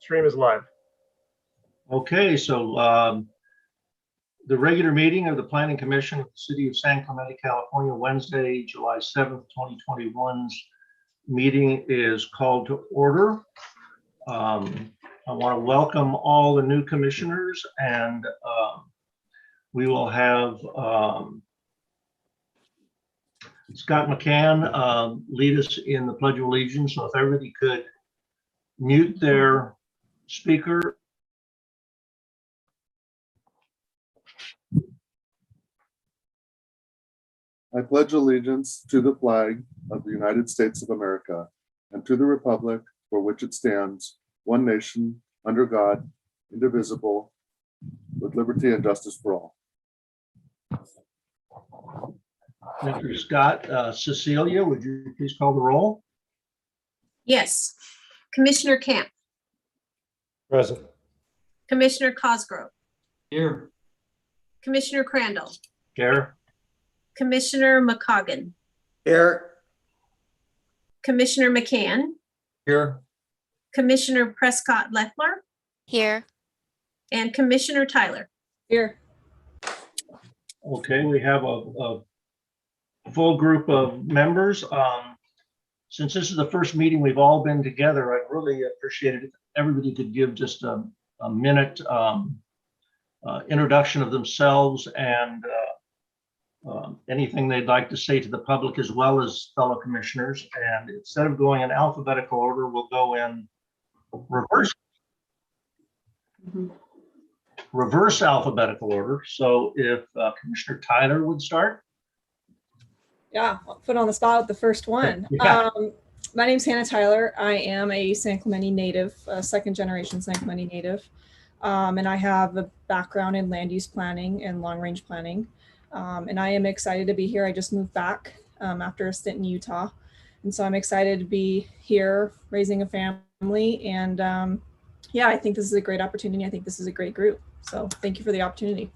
Stream is live. Okay, so the regular meeting of the Planning Commission of the City of San Clemente, California, Wednesday, July 7th, 2021's meeting is called to order. I want to welcome all the new commissioners, and we will have Scott McCann lead us in the Pledge of Allegiance. So if everybody could mute their speaker. I pledge allegiance to the flag of the United States of America and to the republic for which it stands, one nation, under God, indivisible, with liberty and justice for all. Thank you, Scott. Cecilia, would you please call the roll? Yes. Commissioner Camp, Present. Commissioner Cosgrove, Here. Commissioner Crandall, Chair. Commissioner Mccoggin, Here. Commissioner McCann, Here. Commissioner Prescott Leffler, Here. and Commissioner Tyler. Here. Okay, we have a full group of members. Since this is the first meeting we've all been together, I really appreciate it if everybody could give just a minute introduction of themselves and anything they'd like to say to the public as well as fellow commissioners. And instead of going in alphabetical order, we'll go in reverse alphabetical order. So if Commissioner Tyler would start. Yeah, I'll put on the spot with the first one. Yeah. My name's Hannah Tyler. I am a San Clemente native, a second generation San Clemente native. And I have a background in land use planning and long range planning. And I am excited to be here. I just moved back after a stint in Utah. And so I'm excited to be here raising a family. And yeah, I think this is a great opportunity. I think this is a great group. So thank you for the opportunity.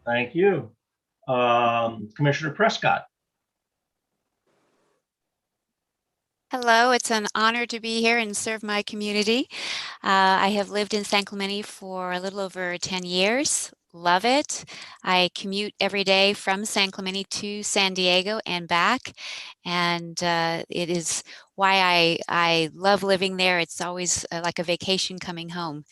Thank you. Commissioner Prescott. Hello, it's an honor to be here and serve my community. I have lived in San Clemente for a little over 10 years. Love it. I commute every day from San Clemente to San Diego and back. And it is why I love living there. It's always like a vacation coming home.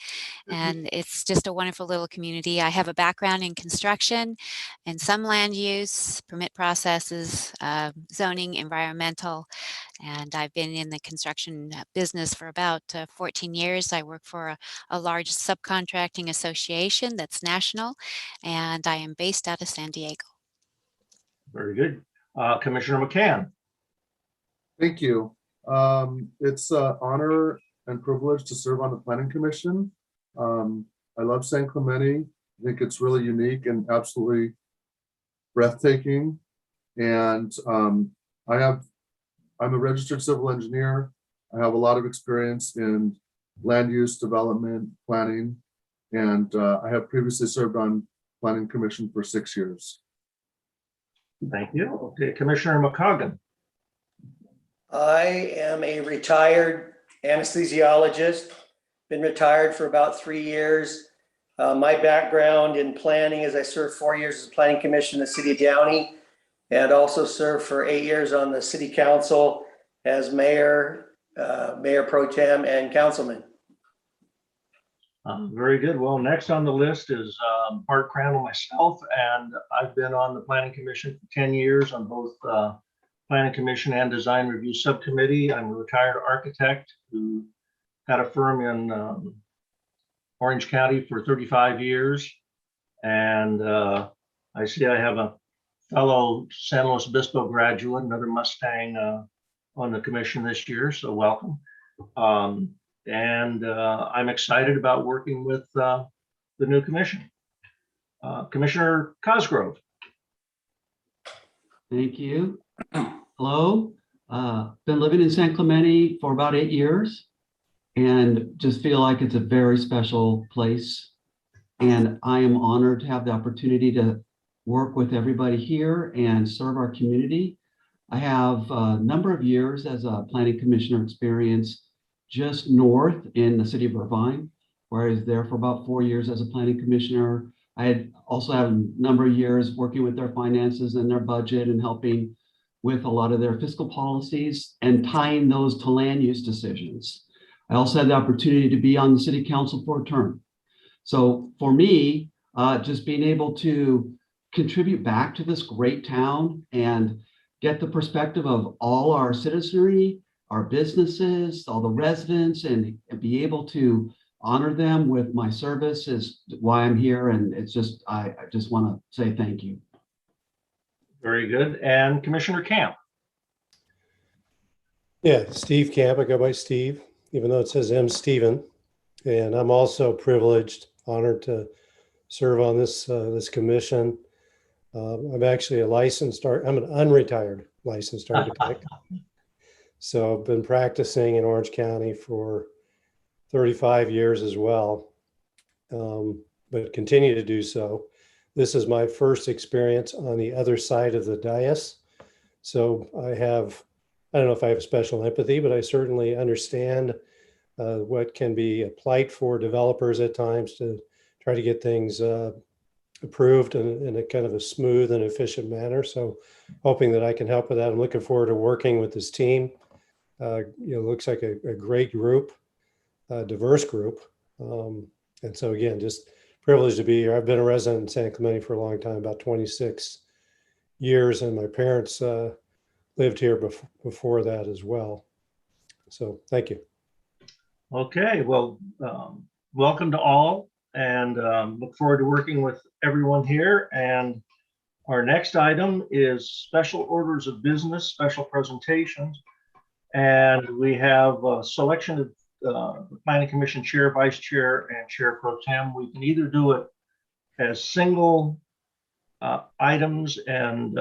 And it's just a wonderful little community. I have a background in construction and some land use, permit processes, zoning, environmental. And I've been in the construction business for about 14 years. I work for a large subcontracting association that's national, and I am based out of San Diego. Very good. Commissioner McCann. Thank you. It's an honor and privilege to serve on the Planning Commission. I love San Clemente. I think it's really unique and absolutely breathtaking. And I'm a registered civil engineer. I have a lot of experience in land use, development, planning, and I have previously served on Planning Commission for 6 years. Thank you. Okay, Commissioner Mccoggin. I am a retired anesthesiologist, been retired for about 3 years. My background in planning is I served 4 years as Planning Commission in the City of Downey, and also served for 8 years on the City Council as mayor, mayor pro tem, and councilman. Very good. Well, next on the list is Bart Crandall, myself, and I've been on the Planning Commission for 10 years on both Planning Commission and Design Review Subcommittee. I'm a retired architect who had a firm in Orange County for 35 years. And I see I have a fellow San Luis Obispo graduate, another Mustang on the commission this year, so welcome. And I'm excited about working with the new commission. Commissioner Cosgrove. Thank you. Hello. Been living in San Clemente for about 8 years and just feel like it's a very special place. And I am honored to have the opportunity to work with everybody here and serve our community. I have a number of years as a planning commissioner experience just north in the city of Irvine, where I was there for about 4 years as a planning commissioner. I had also had a number of years working with their finances and their budget and helping with a lot of their fiscal policies and tying those to land use decisions. I also had the opportunity to be on the city council for a term. So for me, just being able to contribute back to this great town and get the perspective of all our citizenry, our businesses, all the residents, and be able to honor them with my service is why I'm here. And it's just, I just want to say thank you. Very good. And Commissioner Camp. Yeah, Steve Camp. I go by Steve, even though it says M. Steven. And I'm also privileged, honored to serve on this commission. I'm actually I'm an unretired licensed architect. So I've been practicing in Orange County for 35 years as well, but continue to do so. This is my first experience on the other side of the dais. So I don't know if I have special empathy, but I certainly understand what can be applied for developers at times to try to get things approved in a kind of a smooth and efficient manner. So hoping that I can help with that. I'm looking forward to working with this team. Looks like a great group, a diverse group. And so again, just privileged to be here. I've been a resident in San Clemente for a long time, about 26 years, and my parents lived here before that as well. So thank you. Okay, well, welcome to all, and look forward to working with everyone here. And our next item is special orders of business, special presentations. And we have a selection of the Planning Commission Chair, Vice Chair, and Chair Pro Tem. We can either do it as single items and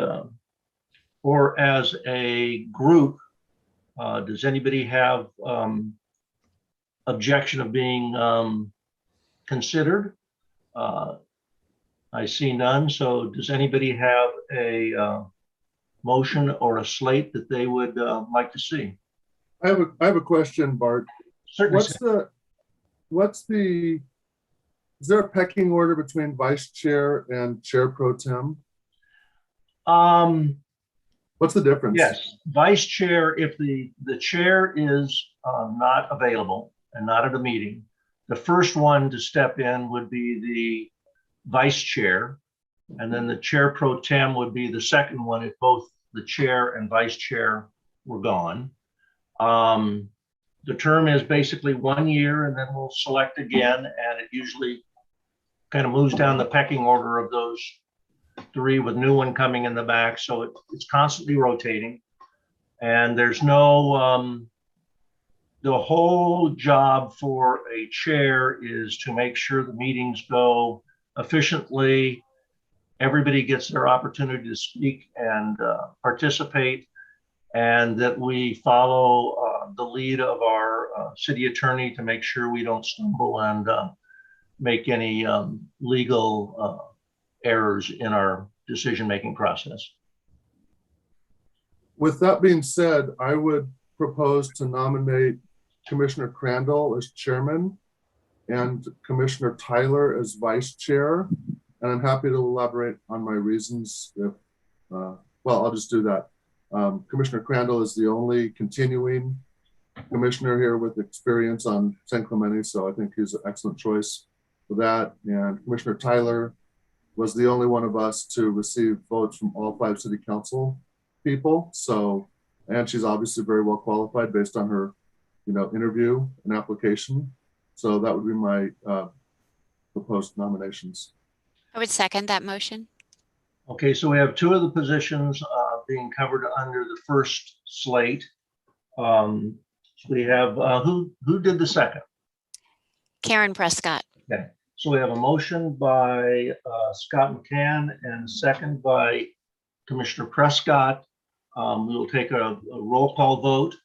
or as a group. Does anybody have objection of being considered? I see none. So does anybody have a motion or a slate that they would like to see? I have a question, Bart. Certainly. Is there a pecking order between vice chair and chair pro tem? What's the difference? Yes, vice chair, if the chair is not available and not at a meeting, the first one to step in would be the vice chair. And then the chair pro tem would be the second one if both the chair and vice chair were gone. The term is basically 1 year, and then we'll select again, and it usually kind of moves down the pecking order of those three, with new one coming in the back. So it's constantly rotating, and there's no the whole job for a chair is to make sure the meetings go efficiently, everybody gets their opportunity to speak and participate, and that we follow the lead of our city attorney to make sure we don't stumble and make any legal errors in our decision-making process. With that being said, I would propose to nominate Commissioner Crandall as chairman and Commissioner Tyler as vice chair. And I'm happy to elaborate on my reasons if, well, I'll just do that. Commissioner Crandall is the only continuing commissioner here with experience on San Clemente, so I think he's an excellent choice for that. And Commissioner Tyler was the only one of us to receive votes from all 5 city council people. So, and she's obviously very well qualified based on her, interview and application. So that would be my proposed nominations. I would second that motion. Okay, so we have 2 of the positions being covered under the first slate. We have, who did the second? Karen Prescott. Okay, so we have a motion by Scott McCann and a second by Commissioner Prescott. We will take a roll call vote,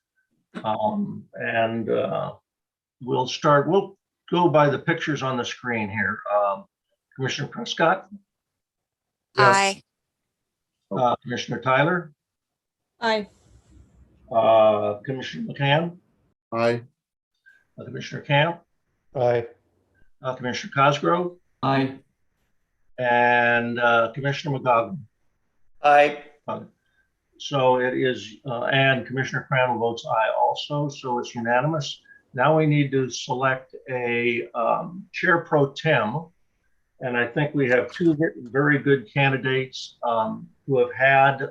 and we'll go by the pictures on the screen here. Commissioner Prescott? Yes. Aye. Commissioner Tyler? Aye. Commissioner McCann? Aye. Commissioner Camp, Aye. Commissioner Cosgrove, Aye. and Commissioner McCoggin. Aye. So it is, and Commissioner Crandall votes aye also, so it's unanimous. Now we need to select a chair pro tem. And I think we have two very good candidates who have had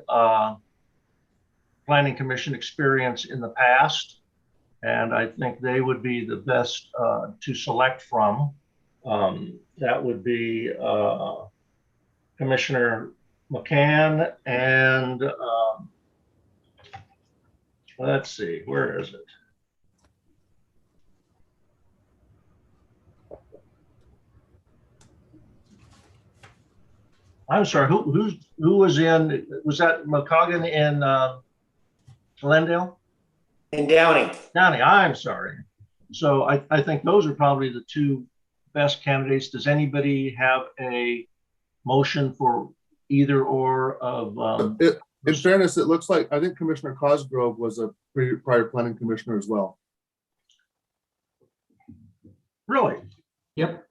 planning commission experience in the past. And I think they would be the best to select from. That would be Commissioner McCann and let's see, where is it? I'm sorry, who was in, was that Mccoggin in Glendale? In Downey. Downey, I'm sorry. So I think those are probably the two best candidates. Does anybody have a motion for either or of? In fairness, it looks like, I think Commissioner Cosgrove was a prior planning commissioner as well. Really? Yep.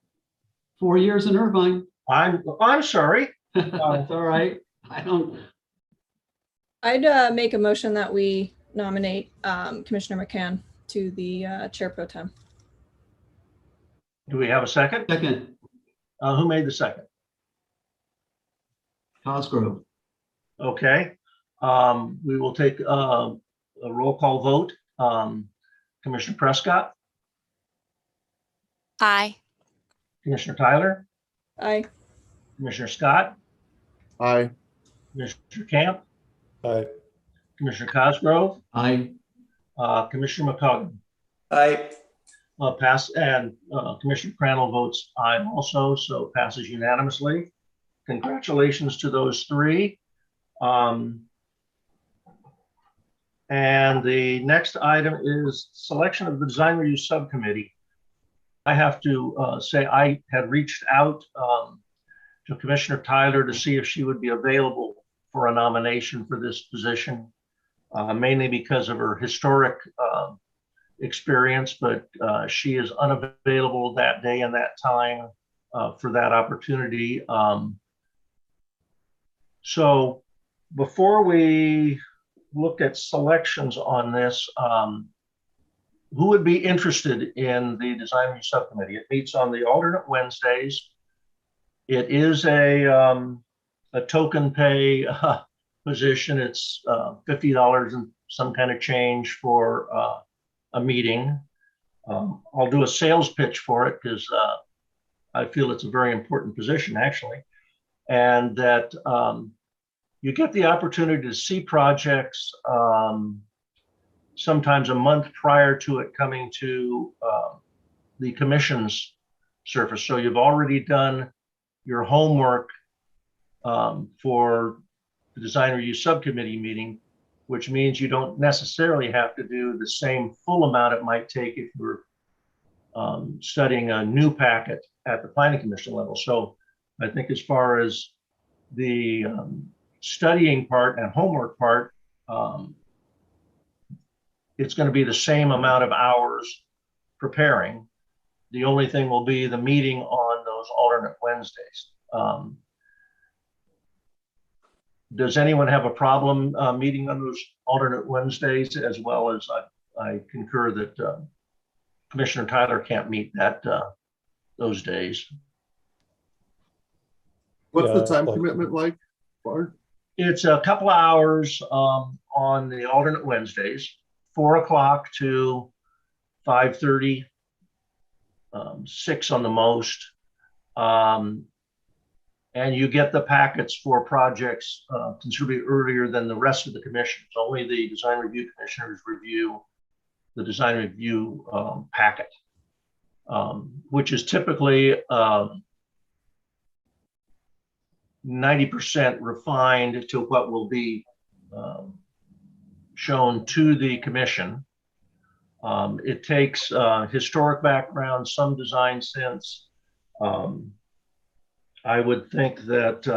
4 years in Irvine. I'm sorry. That's all right. I'd make a motion that we nominate Commissioner McCann to the chair pro tem. Do we have a second? Second, Who made the second? Cosgrove. Okay. We will take a roll call vote. Commissioner Prescott, Aye. Commissioner Tyler, Aye. Commissioner Scott, Aye. Commissioner Camp, Aye. Commissioner Cosgrove, Aye. Commissioner McCoggin. Aye. Pass, and Commissioner Crandall votes aye also, so passes unanimously. Congratulations to those three. And the next item is selection of the design review subcommittee. I have to say I had reached out to Commissioner Tyler to see if she would be available for a nomination for this position, mainly because of her historic experience, but she is unavailable that day and that time for that opportunity. So before we look at selections on this, who would be interested in the design review subcommittee? It meets on the alternate Wednesdays. It is a token pay position. It's $50 and some kind of change for a meeting. I'll do a sales pitch for it because I feel it's a very important position actually. And that you get the opportunity to see projects sometimes a month prior to it coming to the commission's surface. So you've already done your homework for the design review subcommittee meeting, which means you don't necessarily have to do the same full amount it might take if you're studying a new packet at the planning commission level. So I think as far as the studying part and homework part, it's going to be the same amount of hours preparing. The only thing will be the meeting on those alternate Wednesdays. Does anyone have a problem meeting on those alternate Wednesdays, as well as I concur that Commissioner Tyler can't meet that those days. What's the Yeah, time like- commitment like, Bart? It's a couple of hours on the alternate Wednesdays, 4 o'clock to 5:30, 6 on the most. And you get the packets for projects considerably earlier than the rest of the commissions. Only the design review commissioners review the design review packet, which is typically 90% refined to what will be shown to the commission. It takes historic background, some design sense. I would think that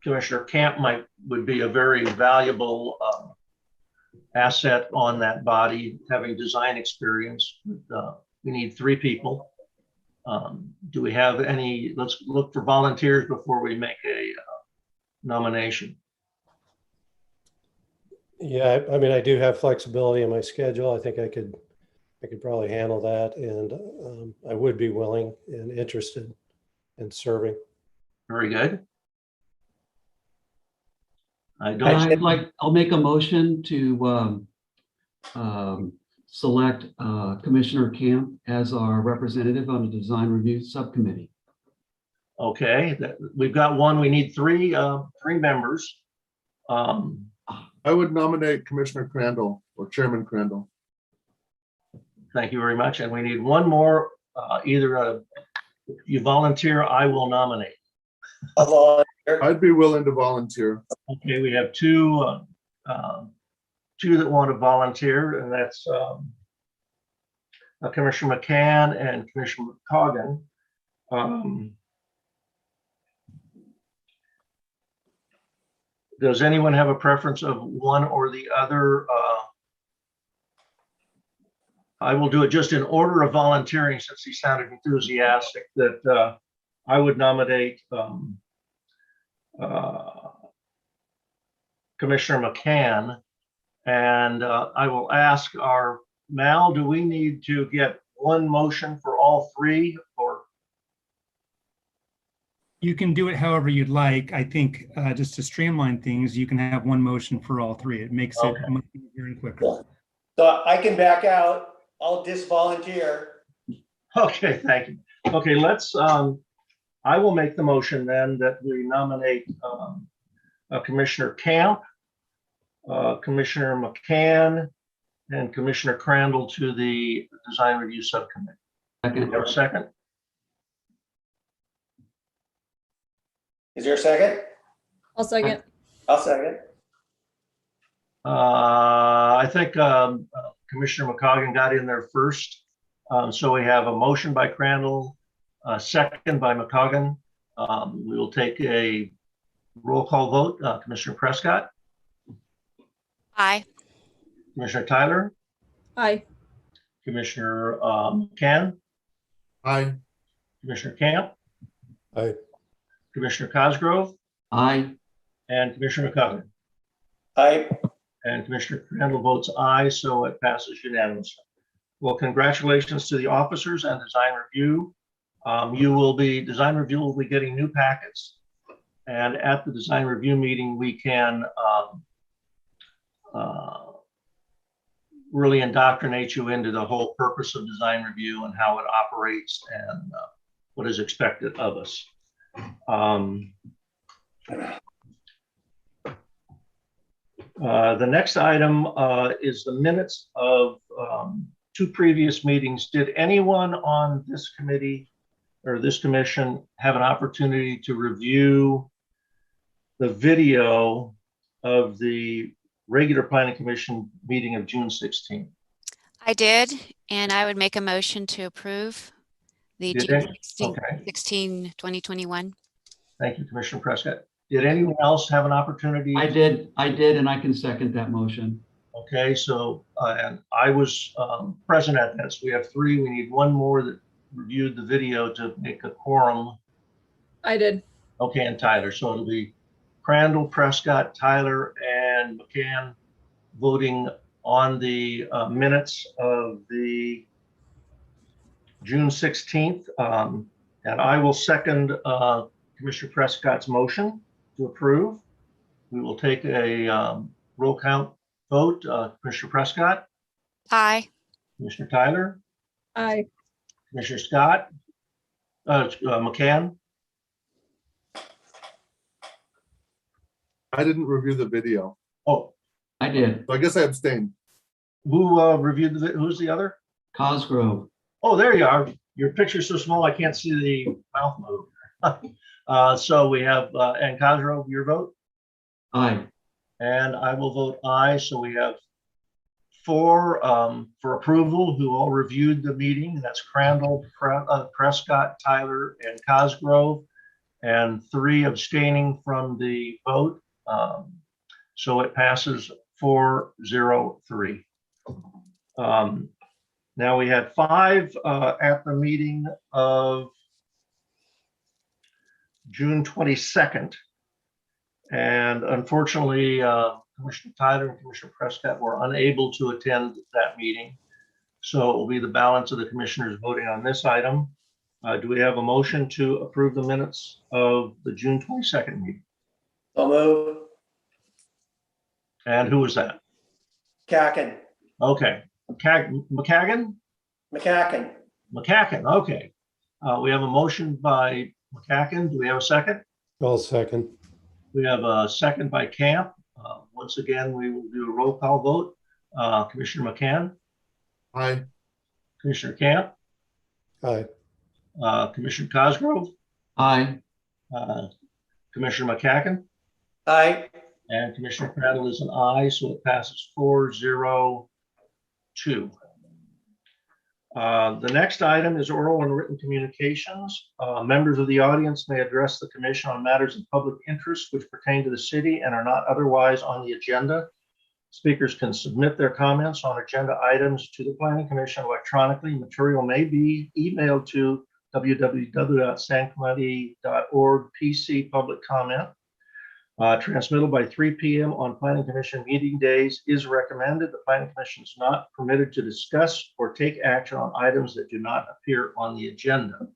Commissioner Camp would be a very valuable asset on that body, having design experience. We need 3 people. Do we have any? Let's look for volunteers before we make a nomination. Yeah, I mean, I do have flexibility in my schedule. I think I could probably handle that, and I would be willing and interested in serving. Very good. I'll make a motion to select Commissioner Camp as our representative on the design review subcommittee. Okay, we've got one. We need 3 members. I would nominate Commissioner Crandall or Chairman Crandall. Thank you very much. And we need one more. Either you volunteer, I will nominate. I'll volunteer. I'd be willing to volunteer. Okay, we have 2 that want to volunteer, and that's Commissioner McCann and Commissioner Mccoggin. Does anyone have a preference of one or the other? I will do it just in order of volunteering, since he sounded enthusiastic, that I would nominate Commissioner McCann. And I will ask our Mal, do we need to get one motion for all 3, or? You can do it however you'd like. I think just to streamline things, you can have one motion for all 3. It makes it much easier and quicker. So I can back out. I'll disvolunteer. Okay, thank you. Okay, let's, I will make the motion then that we nominate Commissioner Camp, Commissioner McCann, and Commissioner Crandall to the Design Review Subcommittee. Second. Have a second? Is there a second? I'll second. I'll second. I think Commissioner Mccoggin got in there first. So we have a motion by Crandall, a second by Mccoggin. We will take a roll call vote. Commissioner Prescott? Aye. Commissioner Tyler? Aye. Commissioner McCann? Aye. Commissioner Camp? Aye. Commissioner Cosgrove? Aye. And Commissioner McCoggin? Aye. And Commissioner Crandall votes aye, so it passes unanimously. Well, congratulations to the officers and design review. Design review will be getting new packets. And at the design review meeting, we can really indoctrinate you into the whole purpose of design review and how it operates and what is expected of us. The next item is the minutes of 2 previous meetings. Did anyone on this committee or this commission have an opportunity to review the video of the regular planning commission meeting of June 16th? I did, and I would make a motion to approve the Did June they? 16, 2021. Thank you, Commissioner Prescott. Did anyone else have an opportunity? I did, and I can second that motion. Okay, so and I was present at that. So we have 3. We need one more that reviewed the video to make a quorum. I did. Okay, and Tyler. So it'll be Crandall, Prescott, Tyler, and McCann voting on the minutes of the June 16th. And I will second Commissioner Prescott's motion to approve. We will take a roll count vote. Commissioner Prescott? Aye. Commissioner Tyler? Aye. Commissioner Scott? McCann? I didn't review the video, Oh, I did. so I guess I abstained. who reviewed who's the other? Cosgrove. Oh, there you are. Your picture's so small, I can't see the mouth move. So we have, and Cosgrove, your vote? Aye. And I will vote aye. So we have 4 for approval who all reviewed the meeting. That's Crandall, Prescott, Tyler, and Cosgrove. and 3 abstaining from the vote. So it passes 403. Now we had 5 at the meeting of June 22nd. And unfortunately, Commissioner Tyler and Commissioner Prescott were unable to attend that meeting. So it will be the balance of the commissioners voting on this item. Do we have a motion to approve the minutes of the June 22nd meeting? So move. And who was that? Mccoggin. Okay, Mccoggin? McCacken. McCacken, okay. We have a motion by McCacken. Do we have a second? I'll second. We have a second by Camp. Once again, we will do a roll call vote. Commissioner McCann, Aye. Commissioner Camp, Aye. Commissioner Cosgrove, Aye. Commissioner McCacken, Aye. and Commissioner Crandall is an aye, so it passes 402. The next item is oral and written communications. Members of the audience may address the commission on matters of public interest which pertain to the city and are not otherwise on the agenda. Speakers can submit their comments on agenda items to the Planning Commission electronically. Material may be emailed to www.sancommittee.org PC public comment. Transmittal by 3 p.m. on Planning Commission meeting days is recommended. The Planning Commission is not permitted to discuss or take action on items that do not appear on the agenda.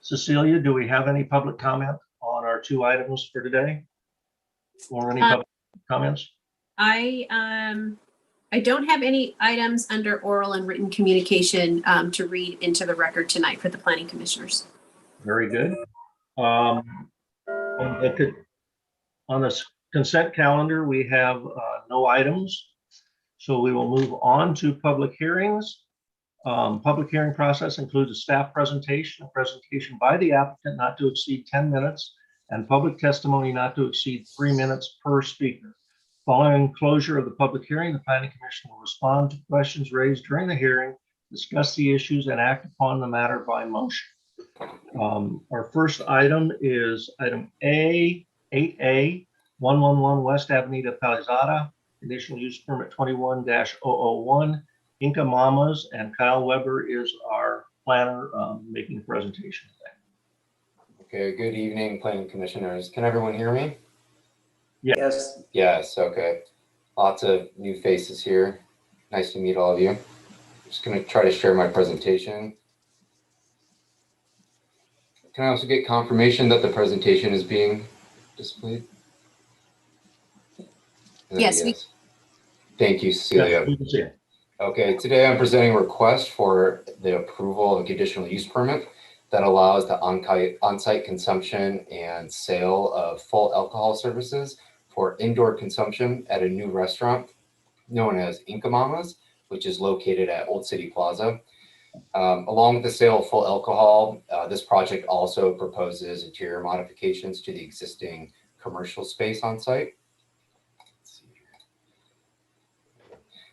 Cecilia, do we have any public comment on our 2 items for today? Or any public comments? I don't have any items under oral and written communication to read into the record tonight for the planning commissioners. Very good. On the consent calendar, we have no items. So we will move on to public hearings. Public hearing process includes a staff presentation, a presentation by the applicant not to exceed 10 minutes, and public testimony not to exceed 3 minutes per speaker. Following closure of the public hearing, the Planning Commission will respond to questions raised during the hearing, discuss the issues, and act upon the matter by motion. Our first item is item A, 8A, 111 West Avenida Palizada, conditional use permit 21-001, Inca Mamas, and Kyle Weber is our planner making the presentation today. Okay, good evening, planning commissioners. Can everyone hear me? Yes. Yes, okay. Lots of new faces here. Nice to meet all of you. I'm just going to try to share my presentation. Can I also get confirmation that the presentation is being displayed? Yes. Thank you, Cecilia. Yeah, Okay, today I'm presenting a request for the approval of a conditional use permit that allows the on-site consumption and sale of full alcohol services for indoor consumption at a new restaurant known as Inca Mamas, which is located at Old City Plaza. Along with the sale of full alcohol, this project also proposes interior modifications to the existing commercial space on site.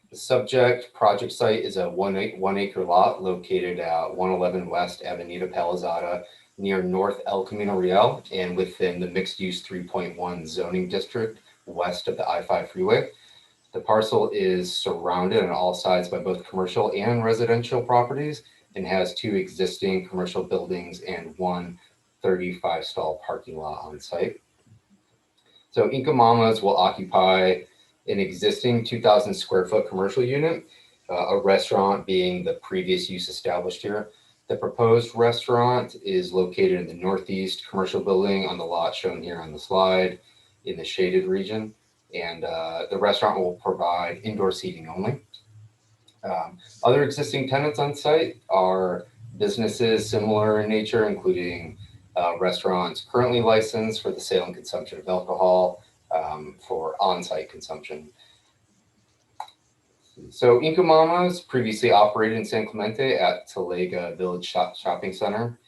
The subject project site is a one acre lot located at 111 West Avenida Palizada near North El Camino Real and within the mixed use 3.1 zoning district west of the I-5 freeway. The parcel is surrounded on all sides by both commercial and residential properties and has 2 existing commercial buildings and 1 35-stall parking lot on site. So Inca Mamas will occupy an existing 2,000 square foot commercial unit, a restaurant being the previous use established here. The proposed restaurant is located in the northeast commercial building on the lot shown here on the slide in the shaded region. And the restaurant will provide indoor seating only. Other existing tenants on site are businesses similar in nature, including restaurants currently licensed for the sale and consumption of alcohol for on-site consumption. So Inca Mamas previously operated in San Clemente at Talega Village Shopping Center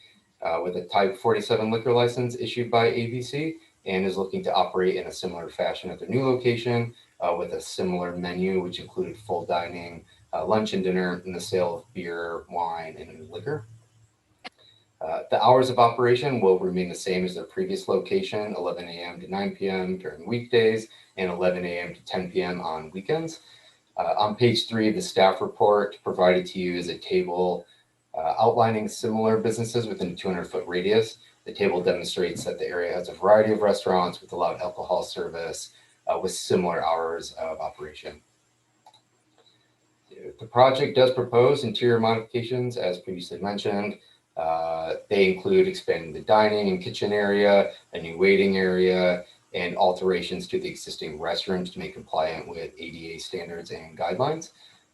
with a Type 47 liquor license issued by ABC, and is looking to operate in a similar fashion at their new location with a similar menu, which included full dining, lunch and dinner, and the sale of beer, wine, and liquor. The hours of operation will remain the same as their previous location, 11 a.m. to 9 p.m. during weekdays and 11 a.m. to 10 p.m. on weekends. On page 3 of the staff report provided to you is a table outlining similar businesses within a 200-foot radius. The table demonstrates that the area has a variety of restaurants with allowed alcohol service with similar hours of operation. The project does propose interior modifications, as previously mentioned. They include expanding the dining and kitchen area, a new waiting area, and alterations to the existing restrooms to make compliant with ADA standards and guidelines.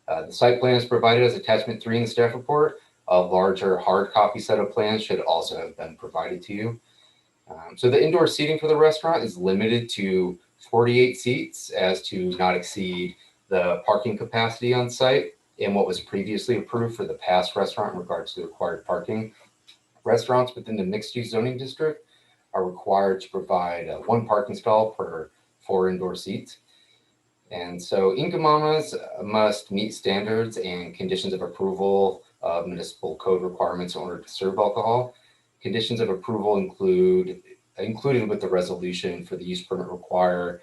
The site plan is provided as attachment 3 in the staff report. A larger hard copy set of plans should also have been provided to you. So the indoor seating for the restaurant is limited to 48 seats as to not exceed the parking capacity on site and what was previously approved for the past restaurant in regards to the required parking. Restaurants within the mixed-use zoning district are required to provide 1 parking stall per 4 indoor seats. And so Inca Mamas must meet standards and conditions of approval of municipal code requirements in order to serve alcohol. Conditions of approval included with the resolution for the use permit require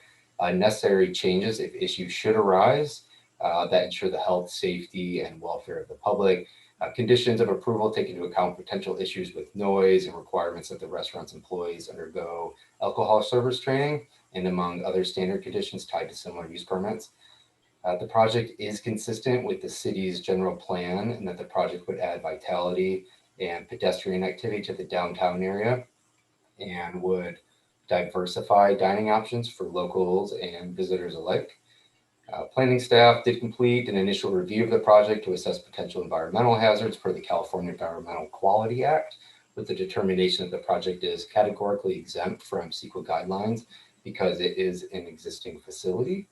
necessary changes if issues should arise that ensure the health, safety, and welfare of the public. Conditions of approval take into account potential issues with noise and requirements that the restaurant's employees undergo alcohol service training, and among other standard conditions tied to similar use permits. The project is consistent with the city's general plan and that the project would add vitality and pedestrian activity to the downtown area and would diversify dining options for locals and visitors alike. Planning staff did complete an initial review of the project to assess potential environmental hazards per the California Environmental Quality Act, with the determination that the project is categorically exempt from CEQA guidelines because it is an existing facility.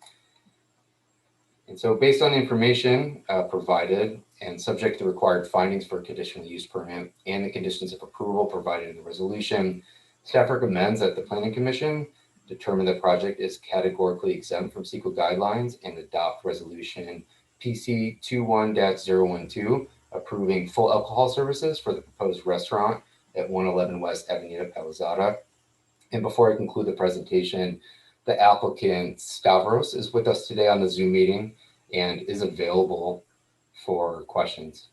And so based on the information provided and subject to the required findings for a conditional use permit and the conditions of approval provided in the resolution, staff recommends that the Planning Commission determine the project is categorically exempt from CEQA guidelines and adopt resolution PC 21-012 approving full alcohol services for the proposed restaurant at 111 West Avenida Palizada. And before I conclude the presentation, the applicant Stavros is with us today on the Zoom meeting and is available for questions.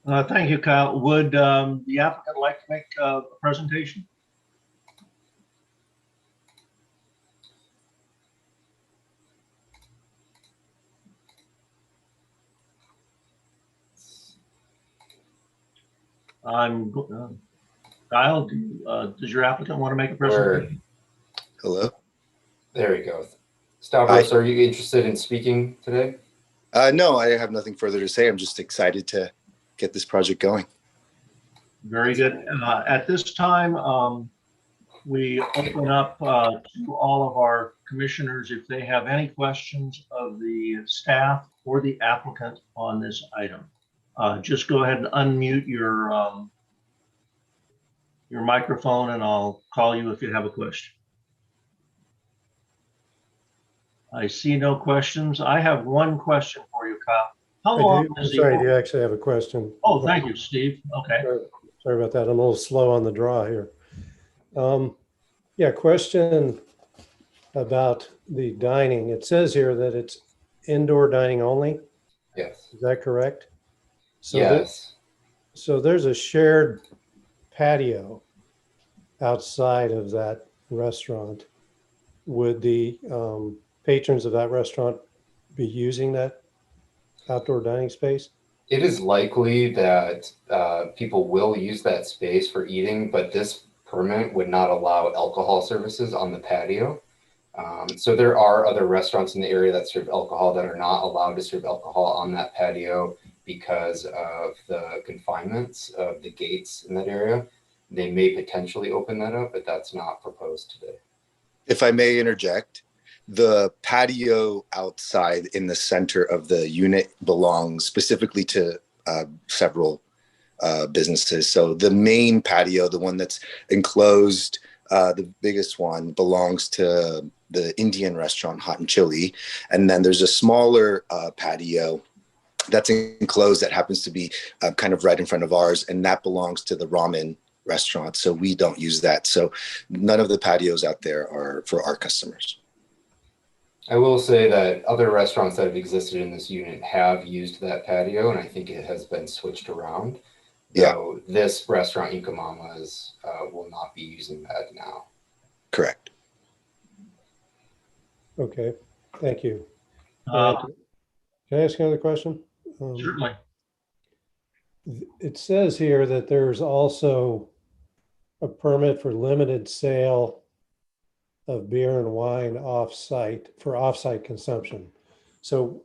Thank you, Kyle. Would the applicant like to make a presentation? Kyle, does your applicant want to make a presentation? Hello. There we go. Stavros, are you interested in speaking today? No, I have nothing further to say. I'm just excited to get this project going. Very good. At this time, we open up to all of our commissioners if they have any questions of the staff or the applicant on this item. Just go ahead and unmute your microphone and I'll call you if you have a question. I see no questions. I have one question for you, Kyle. How long is the... Sorry, do you actually have a question? Oh, thank you, Steve. Okay. Sorry about that. I'm a little slow on the draw here. Yeah, question about the dining. It says here that it's indoor dining only. Yes. Is that correct? So yes. So there's a shared patio outside of that restaurant. Would the patrons of that restaurant be using that outdoor dining space? It is likely that people will use that space for eating, but this permit would not allow alcohol services on the patio. So there are other restaurants in the area that serve alcohol that are not allowed to serve alcohol on that patio because of the confinements of the gates in that area. They may potentially open that up, but that's not proposed today. If I may interject, the patio outside in the center of the unit belongs specifically to several businesses. So the main patio, the one that's enclosed, the biggest one, belongs to the Indian restaurant Hot and Chili. And then there's a smaller patio that's enclosed that happens to be kind of right in front of ours, and that belongs to the ramen restaurant. So we don't use that. So none of the patios out there are for our customers. I will say that other restaurants that have existed in this unit have used that patio, and I think it has been switched around. Yeah. So this restaurant, Incamama's, will not be using that now. Correct. Okay, thank you. Uh, Can I ask another question? Certainly. It says here that there's also a permit for limited sale of beer and wine off-site for off-site consumption. So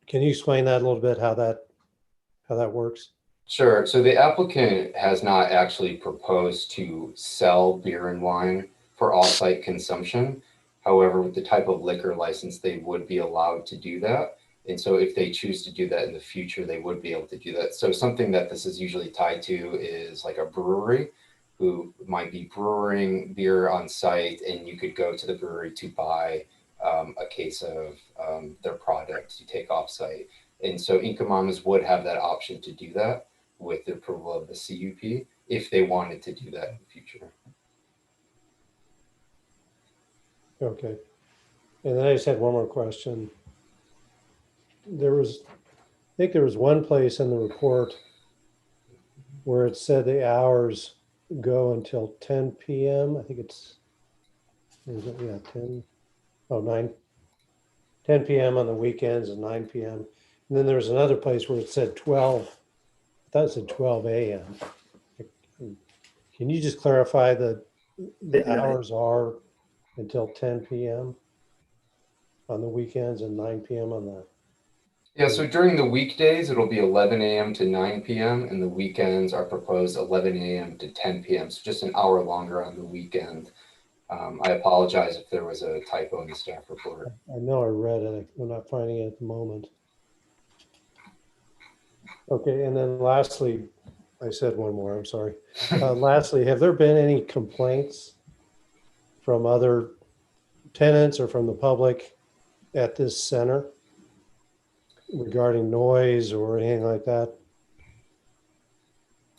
can you explain that a little bit, how that works? Sure. So the applicant has not actually proposed to sell beer and wine for off-site consumption. However, with the type of liquor license, they would be allowed to do that. And so if they choose to do that in the future, they would be able to do that. So something that this is usually tied to is like a brewery who might be brewing beer on site, and you could go to the brewery to buy a case of their product to take off site. And so Incamama's would have that option to do that with the approval of the CUP if they wanted to do that in the future. Okay. And then I just had one more question. I think there was one place in the report where it said the hours go until 10 p.m. I think it's, yeah, 10 p.m. on the weekends and 9 p.m. And then there was another place where it said 12, I thought it said 12 a.m. Can you just clarify the hours are until 10 p.m. on the weekends and 9 p.m. on the... Yeah, so during the weekdays, it'll be 11 a.m. to 9 p.m. and the weekends are proposed 11 a.m. to 10 p.m. So just an hour longer on the weekend. I apologize if there was a typo in the staff report. I know I read it. I'm not finding it at the moment. Okay, and then lastly, I said one more, I'm sorry. Lastly, have there been any complaints from other tenants or from the public at this center regarding noise or anything like that?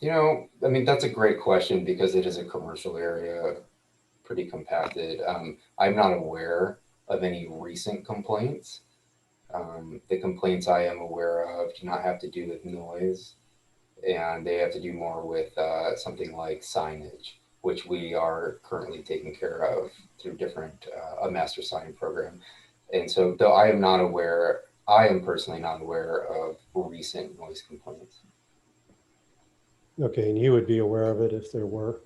You know, I mean, that's a great question because it is a commercial area, pretty compacted. I'm not aware of any recent complaints. The complaints I am aware of do not have to do with noise, and they have to do more with something like signage, which we are currently taking care of through a master sign program. And so though I am personally not aware of recent noise complaints. Okay, and you would be aware of it if there were?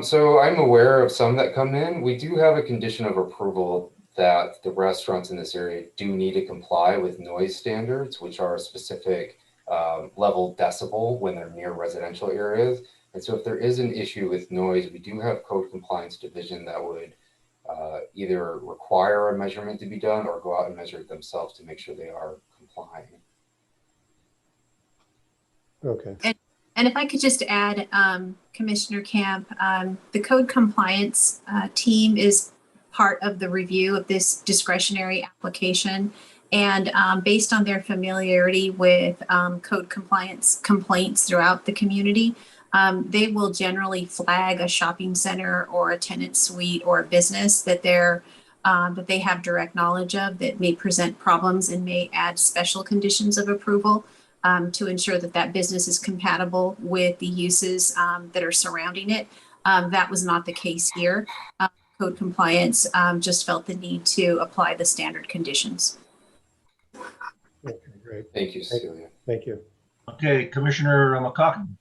So I'm aware of some that come in. We do have a condition of approval that the restaurants in this area do need to comply with noise standards, which are a specific level decibel when they're near residential areas. And so if there is an issue with noise, we do have code compliance division that would either require a measurement to be done or go out and measure it themselves to make sure they are complying. Okay. And if I could just add, Commissioner Camp, the code compliance team is part of the review of this discretionary application. And based on their familiarity with code compliance complaints throughout the community, they will generally flag a shopping center or a tenant suite or a business that they have direct knowledge of that may present problems and may add special conditions of approval to ensure that that business is compatible with the uses that are surrounding it. That was not the case here. Code compliance just felt the need to apply the standard conditions. Okay, great. Thank you, Cecilia. Thank you. Okay, Commissioner Mccoggin.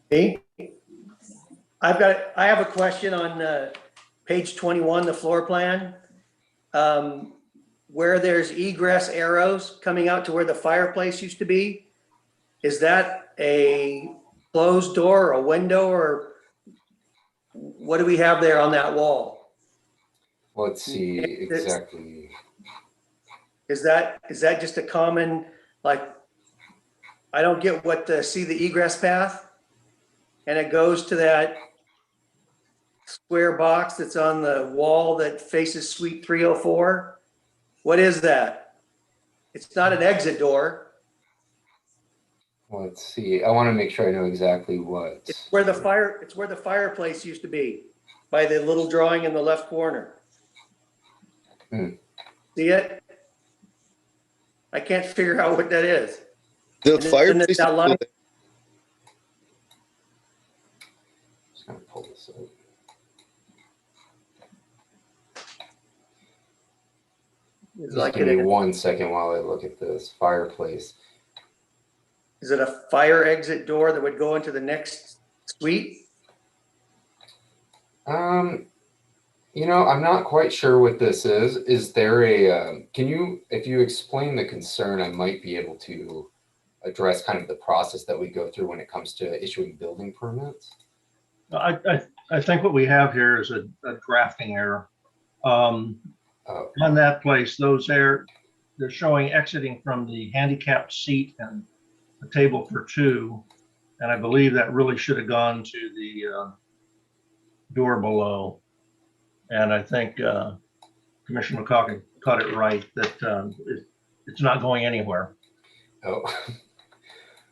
Hey, I have a question on page 21, the floor plan. Where there's egress arrows coming out to where the fireplace used to be. Is that a closed door or a window, or what do we have there on that wall? Let's see exactly. Is that just a common, like, I don't get see the egress path and it goes to that square box that's on the wall that faces suite 304? What is that? It's not an exit door. Let's see. I want to make sure I know exactly what. It's where the fireplace used to be, by the little drawing in the left corner. See it? I can't figure out what that is. The fireplace. Just gonna pull this up. Just give me 1 second while I look at this fireplace. Is it a fire exit door that would go into the next suite? You know, I'm not quite sure what this is. Is there a, if you explain the concern, I might be able to address kind of the process that we go through when it comes to issuing building permits? I think what we have here is a drafting error. On that place, they're showing exiting from the handicapped seat and a table for two. And I believe that really should have gone to the door below. And I think Commissioner Mccoggin caught it right that it's not going anywhere. Oh,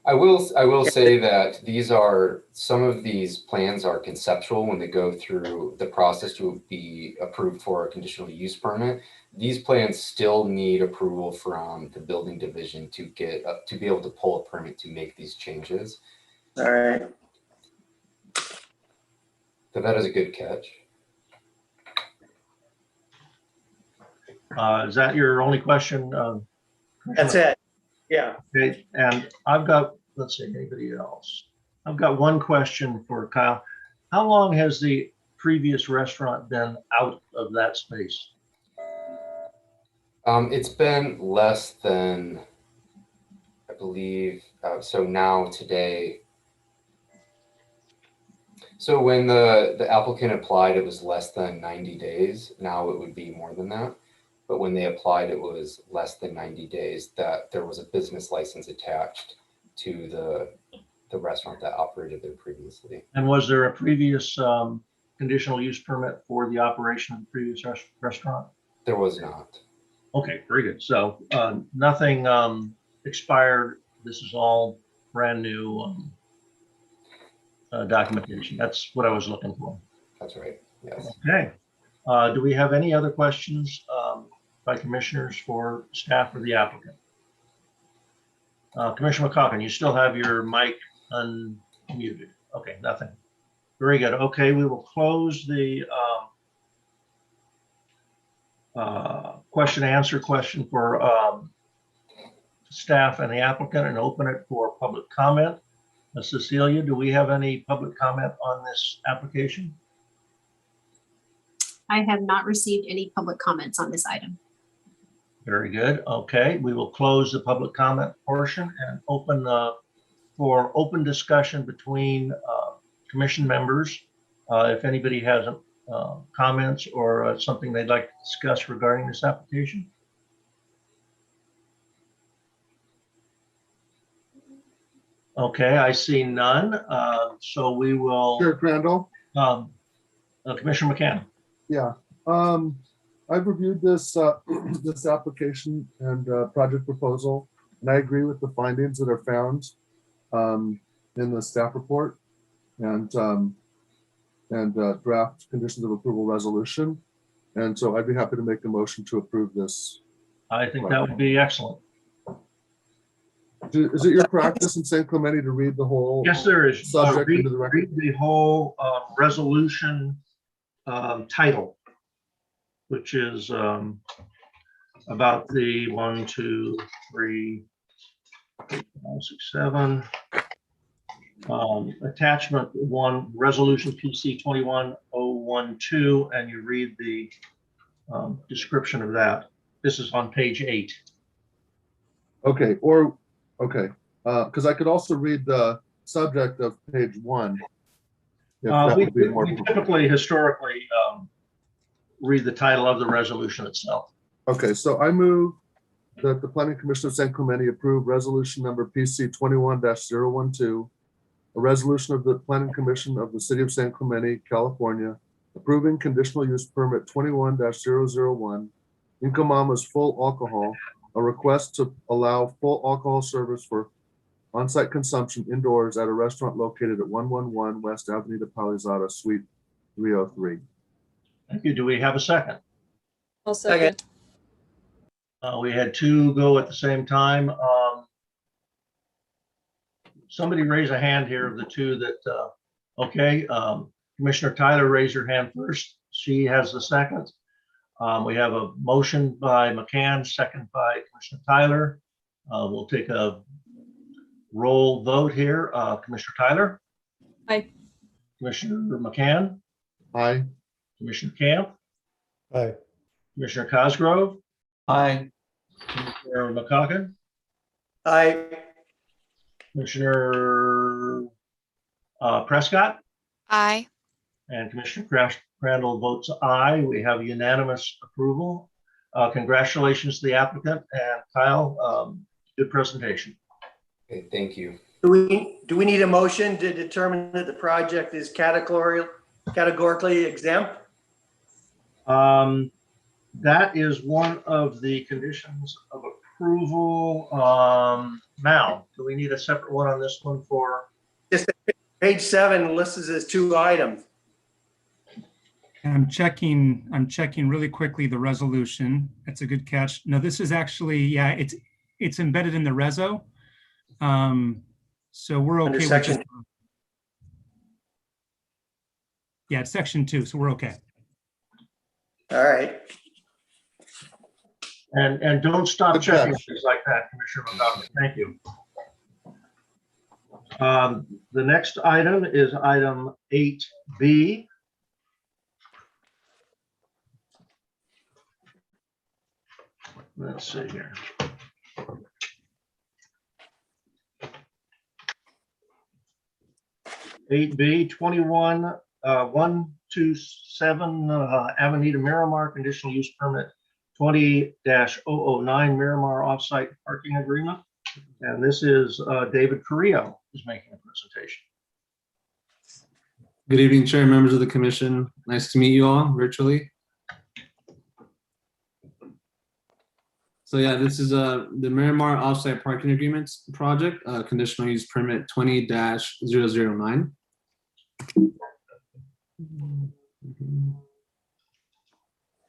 I will say that some of these plans are conceptual when they go through the process to be approved for a conditional use permit. These plans still need approval from the building division to get up to be able to pull a permit to make these changes. All right. So that is a good catch. Is that your only question? That's it. Yeah. Okay, and I've got, let's see, anybody else? I've got one question for Kyle. How long has the previous restaurant been out of that space? It's been less than, I believe, so now today. So when the applicant applied, it was less than 90 days. Now it would be more than that. But when they applied, it was less than 90 days that there was a business license attached to the restaurant that operated there previously. And was there a previous conditional use permit for the operation of the previous restaurant? There was not. Okay, very good. So nothing expired. This is all brand new documentation. That's what I was looking for. That's right. Yes. Okay. Do we have any other questions by commissioners for staff or the applicant? Commissioner Mccoggin, you still have your mic unmuted. Okay, nothing. Very good. Okay, we will close the question for staff and the applicant and open it for public comment. Cecilia, do we have any public comment on this application? I have not received any public comments on this item. Very good. Okay, we will close the public comment portion and open for open discussion between commission members. If anybody has comments or something they'd like to discuss regarding this application. Okay, I see none. So we will. Chair Crandall? Commissioner McCann. Yeah. I've reviewed this this application and project proposal, and I agree with the findings that are found in the staff report and draft conditions of approval resolution. And so I'd be happy to make a motion to approve this. I think that would be excellent. Is it your practice in San Clemente to read the whole? Yes, there is. Subject Read into the record? the whole resolution title, which is about the 1, 2, 3, 4, 5, 6, 7. Attachment 1, resolution PC 21012, and you read the description of that. This is on page 8. Okay, because I could also read the subject of page 1. If that We would be more. typically, historically, read the title of the resolution itself. Okay, so I move that the Planning Commission of San Clemente approve resolution number PC 21-012, a resolution of the Planning Commission of the City of San Clemente, California, approving conditional use permit 21-001, Inca Mama's Full Alcohol, a request to allow full alcohol service for on-site consumption indoors at a restaurant located at 111 West Avenida Palizada, Suite 303. Thank you. Do we have a second? I'll second. We had two go at the same time. Somebody raise a hand here of the two that, okay. Commissioner Tyler, raise your hand first. She has the second. We have a motion by McCann, second by Commissioner Tyler. We'll take a roll vote here. Commissioner Tyler? Aye. Commissioner McCann? Aye. Commissioner Camp? Aye. Commissioner Cosgrove? Aye. Commissioner Mccoggin? Aye. Commissioner Prescott? Aye. And Commissioner Crandall votes aye. We have unanimous approval. Congratulations to the applicant, and Kyle, good presentation. Okay, thank you. Do we need a motion to determine that the project is categorically exempt? That is one of the conditions of approval. Now, do we need a separate one on this one for? Just page 7 lists as 2 items. I'm checking really quickly the resolution. That's a good catch. No, this is actually, yeah, it's embedded in the reso. So we're okay Under with section. just, yeah, it's section 2, so we're okay. All right. And don't stop Good checking catch. things like that, Commissioner McCoggin. Thank you. The next item is item 8B. Let's see here. 8B, 127 Avenida Miramar, conditional use permit 20-009 Miramar offsite parking agreement. And this is David Carrillo is making a presentation. Good evening, Chair, members of the Commission. Nice to meet you all virtually. So yeah, this is the Miramar Offsite Parking Agreements project, conditional use permit 20-009.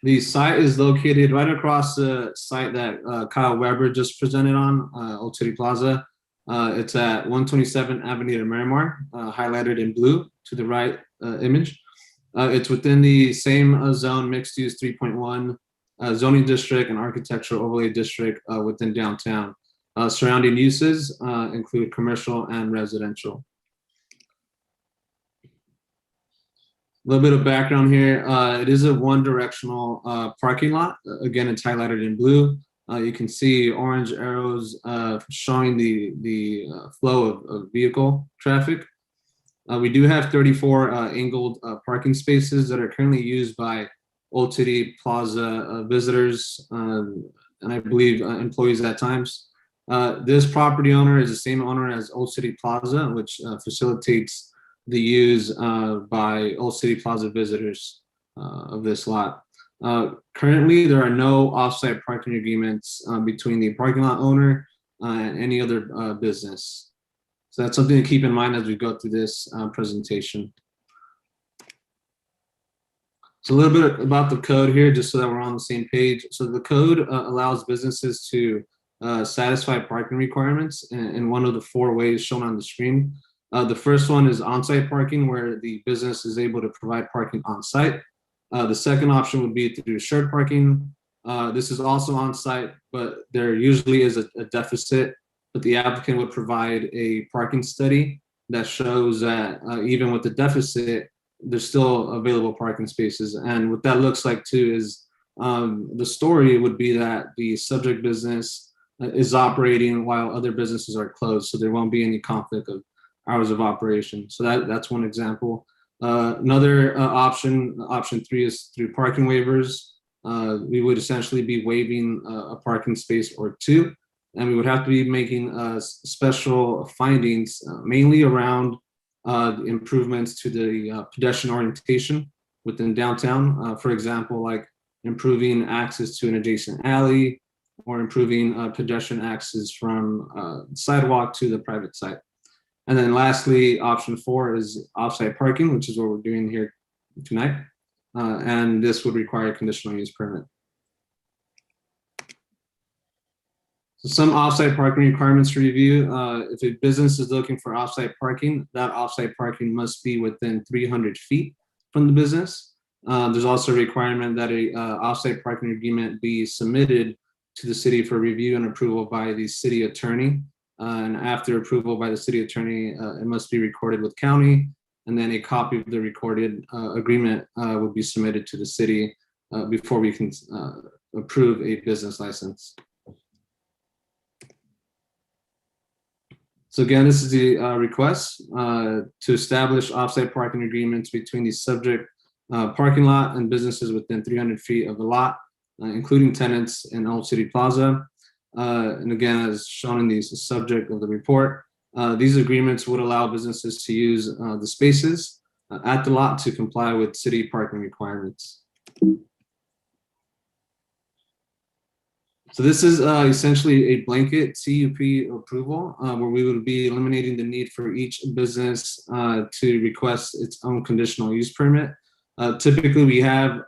The site is located right across the site that Kyle Weber just presented on, Old City Plaza. It's at 127 Avenida Miramar, highlighted in blue to the right image. It's within the same zone mixed use 3.1 zoning district and architectural overlay district within downtown. Surrounding uses include commercial and residential. A little bit of background here. It is a one-directional parking lot. Again, it's highlighted in blue. You can see orange arrows showing the flow of vehicle traffic. We do have 34 angled parking spaces that are currently used by Old City Plaza visitors and I believe employees at times. This property owner is the same owner as Old City Plaza, which facilitates the use by Old City Plaza visitors of this lot. Currently, there are no offsite parking agreements between the parking lot owner and any other business. So that's something to keep in mind as we go through this presentation. So a little bit about the code here, just so that we're on the same page. So the code allows businesses to satisfy parking requirements in one of the 4 ways shown on the screen. The first one is on-site parking, where the business is able to provide parking on-site. The second option would be through shared parking. This is also on-site, but there usually is a deficit, but the applicant would provide a parking study that shows that even with the deficit, there's still available parking spaces. And what that looks like too is the story would be that the subject business is operating while other businesses are closed, so there won't be any conflict of hours of operation. So that's one example. Another option 3 is through parking waivers. We would essentially be waiving a parking space or 2, and we would have to be making special findings, mainly around improvements to the pedestrian orientation within downtown. For example, like improving access to an adjacent alley or improving pedestrian access from sidewalk to the private site. And then lastly, option 4 is offsite parking, which is what we're doing here tonight. And this would require a conditional use permit. So some offsite parking requirements to review. If a business is looking for offsite parking, that offsite parking must be within 300 feet from the business. There's also a requirement that a offsite parking agreement be submitted to the city for review and approval by the city attorney. And after approval by the city attorney, it must be recorded with county, and then a copy of the recorded agreement would be submitted to the city before we can approve a business license. So again, this is the request to establish offsite parking agreements between the subject parking lot and businesses within 300 feet of the lot, including tenants in Old City Plaza. And again, as shown in the subject of the report, these agreements would allow businesses to use the spaces at the lot to comply with city parking requirements. So this is essentially a blanket CUP approval where we would be eliminating the need for each business to request its own conditional use permit. Typically, we have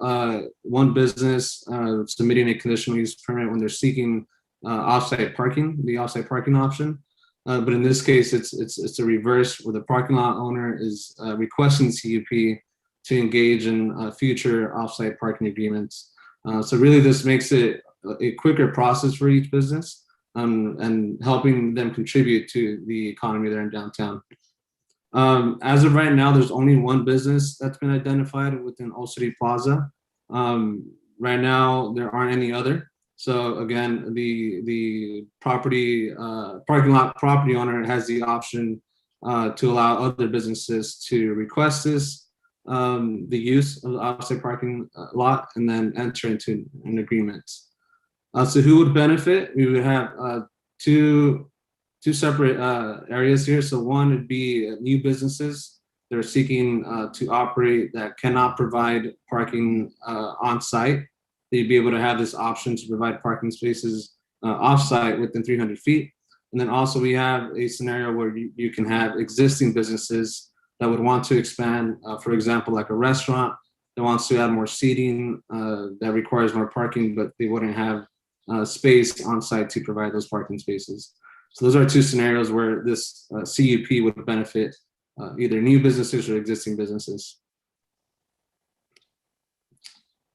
one business submitting a conditional use permit when they're seeking offsite parking, the offsite parking option. But in this case, it's a reverse where the parking lot owner is requesting CUP to engage in future offsite parking agreements. So really, this makes it a quicker process for each business and helping them contribute to the economy there in downtown. As of right now, there's only one business that's been identified within Old City Plaza. Right now, there aren't any other. So again, the property parking lot property owner has the option to allow other businesses to request this, the use of the offsite parking lot, and then enter into an agreement. So who would benefit? We would have two separate areas here. So one would be new businesses that are seeking to operate that cannot provide parking on site. They'd be able to have this option to provide parking spaces off-site within 300 feet. And then also we have a scenario where you can have existing businesses that would want to expand, for example, like a restaurant that wants to add more seating that requires more parking, but they wouldn't have space on site to provide those parking spaces. So those are two scenarios where this CUP would benefit either new businesses or existing businesses.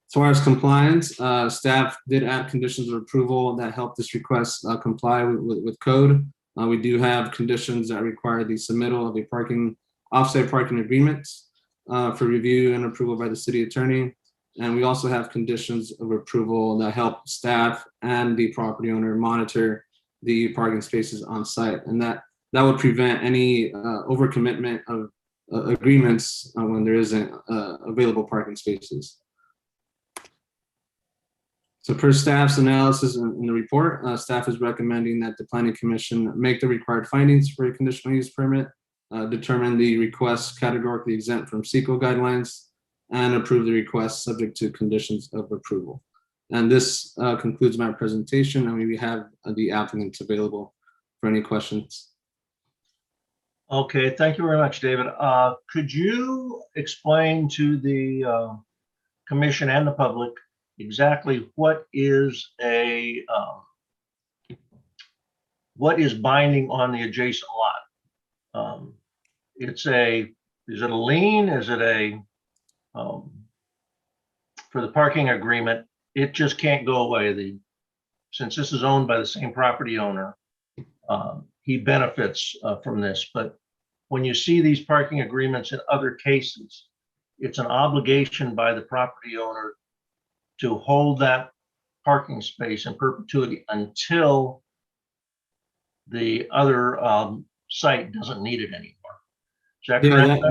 As far as compliance, staff did add conditions of approval that help this request comply with code. We do have conditions that require the submittal of a offsite parking agreement for review and approval by the city attorney. And we also have conditions of approval that help staff and the property owner monitor the parking spaces on site. And that would prevent any overcommitment of agreements when there isn't available parking spaces. So per staff's analysis in the report, staff is recommending that the Planning Commission make the required findings for a conditional use permit, determine the request categorically exempt from CEQA guidelines, and approve the request subject to conditions of approval. And this concludes my presentation, and we have the applicants available for any questions. Okay, thank you very much, David. Could you explain to the commission and the public exactly what is binding on the adjacent lot? Is it a lien? Is it for the parking agreement? It just can't go away. Since this is owned by the same property owner, he benefits from this. But when you see these parking agreements in other cases, it's an obligation by the property owner to hold that parking space in perpetuity until the other site doesn't need it anymore. Is that correct?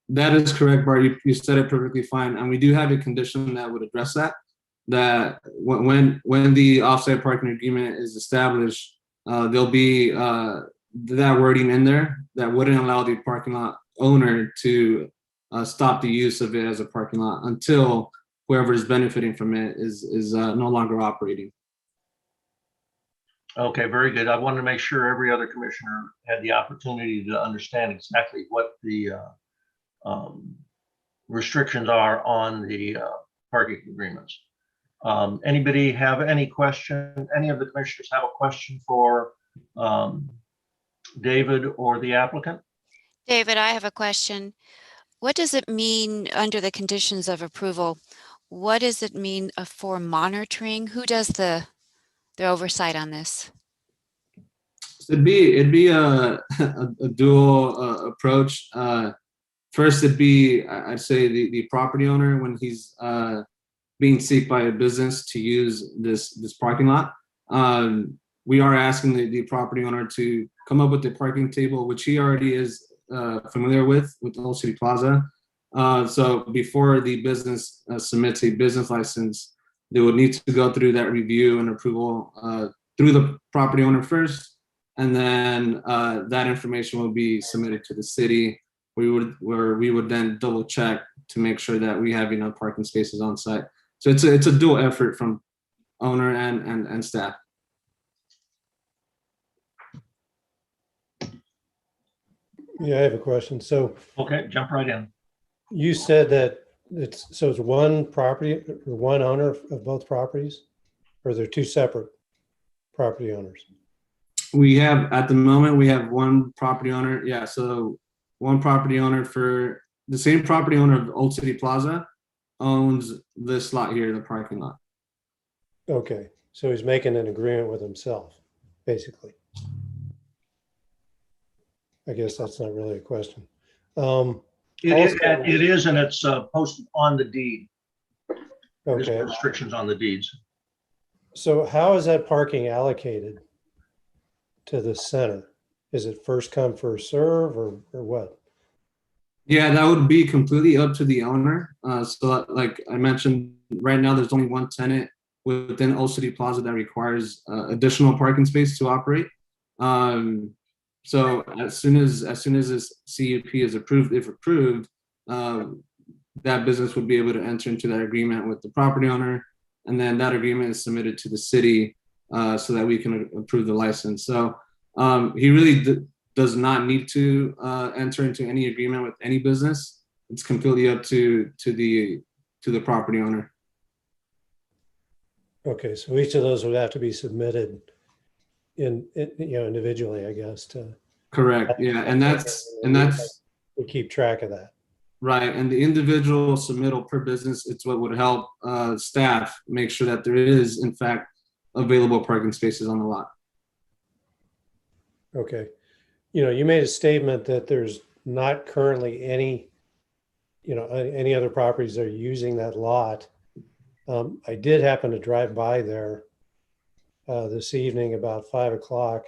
That is correct, Bart. You said it perfectly fine. And we do have a condition that would address that. That when the offsite parking agreement is established, there'll be that wording in there that wouldn't allow the parking lot owner to stop the use of it as a parking lot until whoever is benefiting from it is no longer operating. Okay, very good. I wanted to make sure every other commissioner had the opportunity to understand exactly what the restrictions are on the parking agreements. Anybody have any question? Any of the commissioners have a question for David or the applicant? David, I have a question. What does it mean under the conditions of approval? What does it mean for monitoring? Who does the oversight on this? So it'd be a dual approach. First, it'd be, I'd say, the property owner when he's being sought by a business to use this parking lot. We are asking the property owner to come up with the parking table, which he already is familiar with Old City Plaza. So before the business submits a business license, they would need to go through that review and approval through the property owner first, and then that information will be submitted to the city. Where we would then double check to make sure that we have enough parking spaces on site. So it's a dual effort from owner and staff. Yeah, I have a question. So Okay, jump right in. you said that it's one property, or one owner of both properties, or they're two separate property owners? We have, at the moment, we have one property owner. Yeah, so one property owner for the same property owner of Old City Plaza owns this lot here, the parking lot. Okay, so he's making an agreement with himself, basically. I guess that's not really a question. It is, and it's posted on the deed. There's Okay, restrictions on the deeds. so how is that parking allocated to the center? Is it first come, first serve, or what? Yeah, that would be completely up to the owner. So like I mentioned, right now there's only one tenant within Old City Plaza that requires additional parking space to operate. So as soon as this CUP is approved, if approved, that business would be able to enter into that agreement with the property owner, and then that agreement is submitted to the city so that we can approve the license. So he really does not need to enter into any agreement with any business. It's completely up to the property owner. Okay, so each of those would have to be submitted individually, I guess. Correct. Yeah, and that's we keep track of that. right. And the individual submittal per business, it's what would help staff make sure that there is, in fact, available parking spaces on the lot. Okay. You made a statement that there's not currently any other properties that are using that lot. I did happen to drive by there this evening about 5 o'clock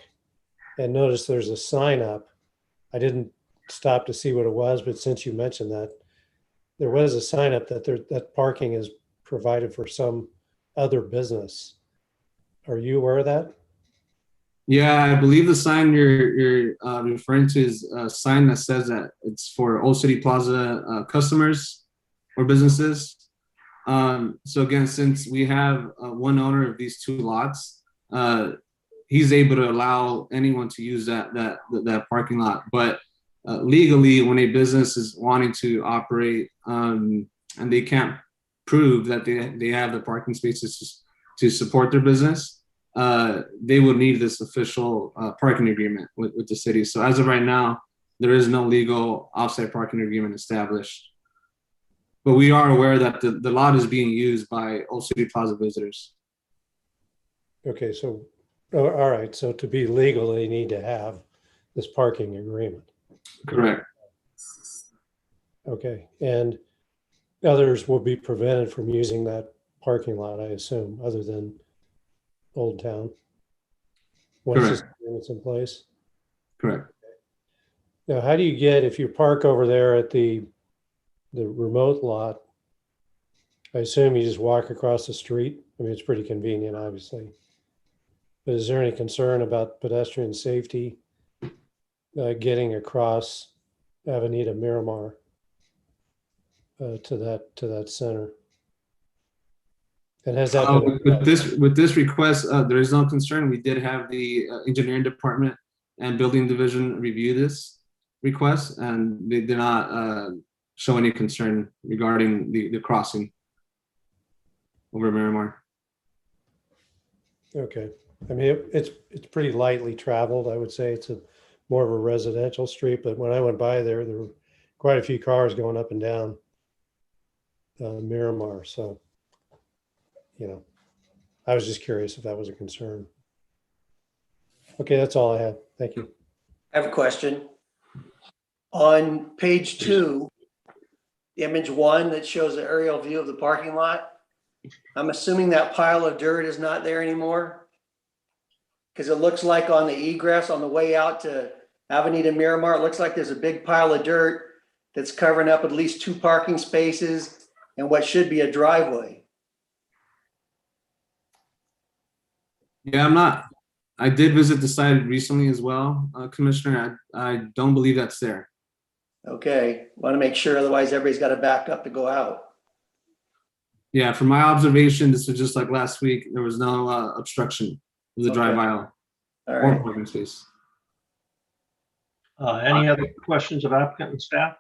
and noticed there's a sign up. I didn't stop to see what it was, but since you mentioned that, there was a sign up that parking is provided for some other business. Are you aware of that? Yeah, I believe the sign you're referring to is a sign that says that it's for Old City Plaza customers or businesses. So again, since we have one owner of these two lots, he's able to allow anyone to use that parking lot. But legally, when a business is wanting to operate and they can't prove that they have the parking spaces to support their business, they would need this official parking agreement with the city. So as of right now, there is no legal offsite parking agreement established. But we are aware that the lot is being used by Old City Plaza visitors. Okay, so, all right. So to be legal, they need to have this parking agreement. Correct. Okay, and others will be prevented from using that parking lot, I assume, other than Old Town. Once this agreement's in place. Correct. Now, how do you get, if you park over there at the remote lot, I assume you just walk across the street? I mean, it's pretty convenient, obviously. But is there any concern about pedestrian safety getting across Avenida Miramar? to that center. And has that been with this request, there is no concern. We did have the engineering department and building division review this request, and they did not show any concern regarding the crossing over Miramar. okay? I mean, it's pretty lightly traveled. I would say it's more of a residential street, but when I went by there were quite a few cars going up and down Miramar. So, you know, I was just curious if that was a concern. Okay, that's all I had. Thank you. I have a question. On page 2, image 1 that shows the aerial view of the parking lot, I'm assuming that pile of dirt is not there anymore? Because it looks like on the egress on the way out to Avenida Miramar, it looks like there's a big pile of dirt that's covering up at least 2 parking spaces and what should be a driveway. Yeah, I did visit the site recently as well, Commissioner. I don't believe that's there. Okay, want to make sure, otherwise everybody's got to back up to go out. Yeah, from my observation, this was just like last week. There was no obstruction of the drive aisle All or right. parking space. Any other questions of applicant and staff?